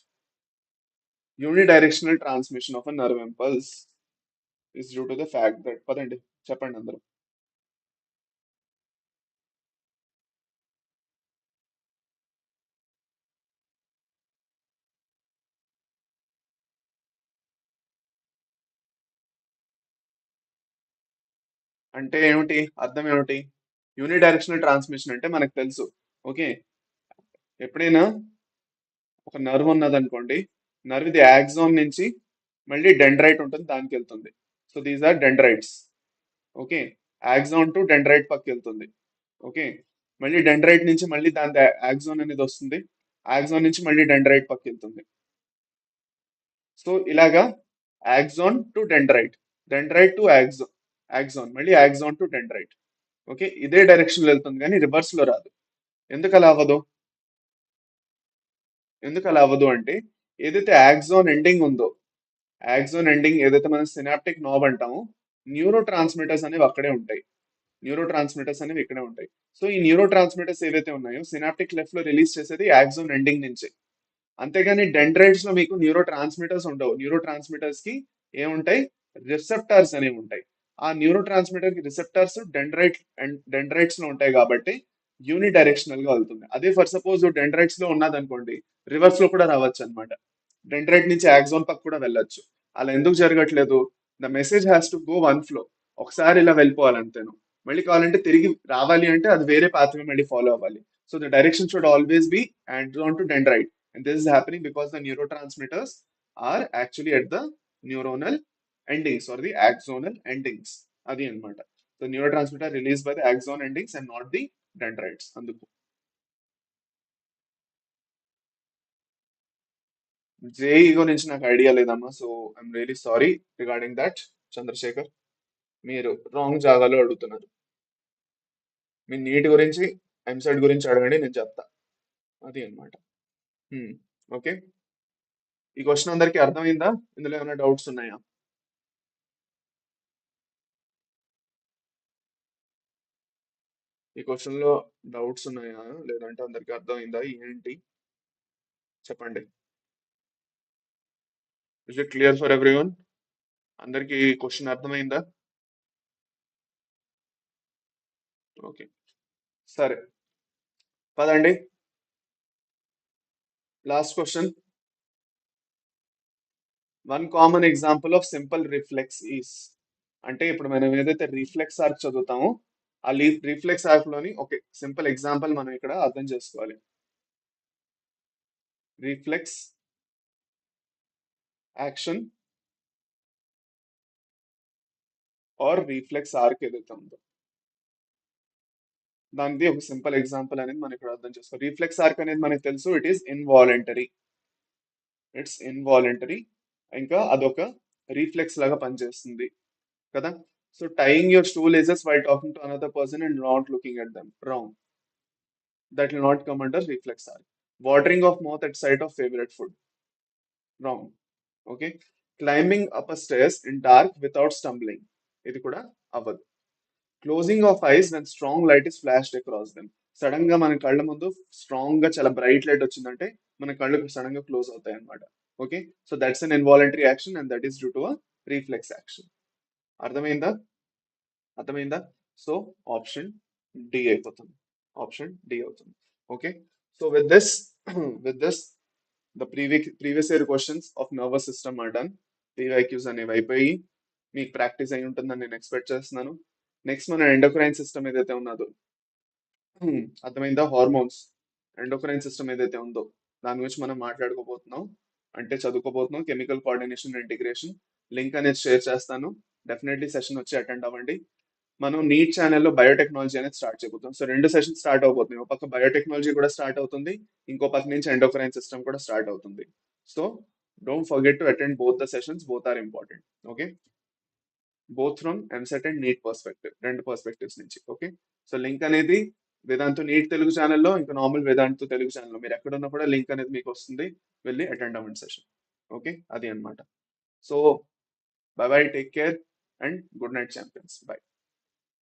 unidirectional transmission of a nerve impulse is due to the fact that పదండి చెప్పండి అందరూ. అంటే ఏమిటి? అర్థం ఏమిటి? యూనిడైరెక్షనల్ ట్రాన్స్మిషన్ అంటే మనకు తెలుసు. ఓకే. ఎప్పుడైనా ఒక నర్వ్ ఉన్నదనుకోండి, నర్వ్ ఇది యాక్సాన్ నుంచి మళ్ళీ డెండ్రైట్ ఉంటుంది, దానికి వెళ్తుంది. So these are dendrites. Okay. Axon to dendrite పక్క వెళ్తుంది. ఓకే. మళ్ళీ డెండ్రైట్ నుంచి మళ్ళీ దాని యాక్సాన్ అనేది వస్తుంది. యాక్సాన్ నుంచి మళ్ళీ డెండ్రైట్ పక్క వెళ్తుంది. సో ఇలాగా axon to dendrite, dendrite to axon మళ్ళీ యాక్సాన్ టు డెండ్రైట్. ఓకే. ఇదే డైరెక్షన్ లో వెళ్తుంది కానీ రివర్స్ లో రాదు. ఎందుకు అలా అవ్వదు? అంటే ఏదైతే యాక్సాన్ ఎండింగ్ ఉందో, యాక్సాన్ ఎండింగ్ ఏదైతే మనం సినాప్టిక్ నాబ్ అంటామో, న్యూరో ట్రాన్స్మిటర్స్ అనేవి అక్కడే ఉంటాయి. న్యూరో ట్రాన్స్మిటర్స్ అనేవి ఇక్కడే ఉంటాయి. సో ఈ న్యూరో ట్రాన్స్మిటర్స్ ఏవైతే ఉన్నాయో సినాప్టిక్ లెఫ్ట్ లో రిలీజ్ చేసేది యాక్సాన్ ఎండింగ్ నుంచి. అంతేగాని డెండ్రైట్స్ లో మీకు న్యూరో ట్రాన్స్మిటర్స్ ఉండవు. న్యూరో ట్రాన్స్మిటర్స్ కి ఏముంటాయి? రిసెప్టార్స్ అనేవి ఉంటాయి. ఆ న్యూరో ట్రాన్స్మిటర్ కి రిసెప్టార్స్ డెండ్రైట్స్ లో ఉంటాయి కాబట్టి యూని డైరెక్షనల్ గా వెళ్తుంది. అదే ఫర్ సపోజ్ డెండ్రైట్స్ లో ఉన్నదనుకోండి, రివర్స్ లో కూడా రావచ్చు అనమాట. డెండ్రైట్ నుంచి యాక్సోన్ పక్క కూడా వెళ్ళొచ్చు. అలా ఎందుకు జరగట్లేదు? The message has to go one flow. ఒకసారి ఇలా వెళ్ళిపోవాలంతేను. మళ్ళీ కావాలంటే తిరిగి రావాలి అంటే అది వేరే పాత్వే మళ్ళీ ఫాలో అవ్వాలి. So the direction should always be axon to dendrite, and this is happening because the neurotransmitters are actually at the neuronal endings or the axonal endings. అది అన్నమాట. The neurotransmitter released by the axon endings and not the dendrites. అందుకు JEE గురించి నాకు idea లేదమ్మా. So I'm really sorry regarding that. Chandrashekar, మీరు wrong జాగాలో అడుగుతున్నారు. మీ neat గురించి, ఎంసెట్ గురించి అడగండి, నేను చెప్తా. అది అన్నమాట. ఓకే. ఈ క్వశ్చన్ అందరికీ అర్థమైందా? ఇందులో ఏమైనా డౌట్స్ ఉన్నాయా? ఈ క్వశ్చన్ లో డౌట్స్ ఉన్నాయా లేదంటే అందరికీ అర్థమైందా ఏంటి? చెప్పండి. Is it clear for everyone? అందరికీ ఈ క్వశ్చన్ అర్థమైందా? ఓకే, సరే. పదండి. Last question. One common example of simple reflex is. అంటే ఇప్పుడు మనం ఏదైతే రిఫ్లెక్స్ ఆర్క్ చదువుతామో ఆ రిఫ్లెక్స్ లోని ఒక సింపుల్ ఎగ్జాంపుల్ మనం ఇక్కడ అర్థం చేసుకోవాలి. Reflex action or reflex arc ఏదైతే ఉందో దానిది ఒక సింపుల్ ఎగ్జాంపుల్ అనేది మనం ఇక్కడ అర్థం చేసుకోవాలి. రిఫ్లెక్స్ ఆర్క్ అనేది మనకు తెలుసు, ఇట్స్ ఇన్వాలంటరీ, ఇంకా అదొక రీఫ్లెక్స్ లాగా పనిచేస్తుంది కదా. So tying your shoelaces while talking to another person and not looking at them, wrong. That will not come under reflex arc. Watering of mouth at sight of favourite food, wrong. Okay. Climbing up a stairs in dark without stumbling, ఇది కూడా అవ్వదు. Closing of eyes when strong light is flashed across them, sudden గా మన కళ్ళ ముందు strong గా చాలా bright light వచ్చిందంటే మన కళ్ళు సడన్ గా క్లోజ్ అవుతాయి అన్నమాట. Okay. So that's an involuntary action and that is due to a reflex action. అర్థమైందా? అర్థమైందా? సో ఆప్షన్ డి అయిపోతుంది, ఆప్షన్ డి అవుతుంది. Okay. So with this with this the previous year questions of nervous system are done. PYQs అనేవి అయిపోయి మీకు practice అయి ఉంటుందని నేను ఎక్స్పెక్ట్ చేస్తున్నాను. నెక్స్ట్ మన ఎండోక్రైన్ సిస్టమ్ ఏదైతే ఉన్నదో, అర్థమైందా, హార్మోన్స్, ఎండోక్రైన్ సిస్టమ్ ఏదైతే ఉందో దాని గురించి మనం మాట్లాడుకోబోతున్నాం, అంటే చదువుకోబోతున్నాం. కెమికల్ కోఆర్డినేషన్ ఇంటిగ్రేషన్ లింక్ అనేది షేర్ చేస్తాను. డెఫినెట్లీ సెషన్ వచ్చి అటెండ్ అవ్వండి. మనం నీట్ ఛానల్లో బయోటెక్నాలజీ అనేది స్టార్ట్ చేయబోతున్నాం. సో రెండు సెషన్స్ స్టార్ట్ అవబోతున్నాయి. ఒక పక్క బయోటెక్నాలజీ కూడా స్టార్ట్ అవుతుంది, ఇంకో పక్క నుంచి ఎండోక్రైన్ సిస్టమ్ కూడా స్టార్ట్ అవుతుంది. So don't forget to attend both the sessions, both are important. Okay. Both from EAMCET and NEET perspective, రెండు పర్స్పెక్టివ్స్ నుంచి. ఓకే. సో లింక్ అనేది వేదాంతు నీట్ తెలుగు ఛానల్లో, ఇంకా నార్మల్ వేదాంతు తెలుగు ఛానల్లో మీరు ఎక్కడున్నా కూడా లింక్ అనేది మీకు వస్తుంది, వెళ్ళి అటెండ్ అవ్వండి సెషన్. ఓకే, అది అన్నమాట. So by by, take care and good night champions, by.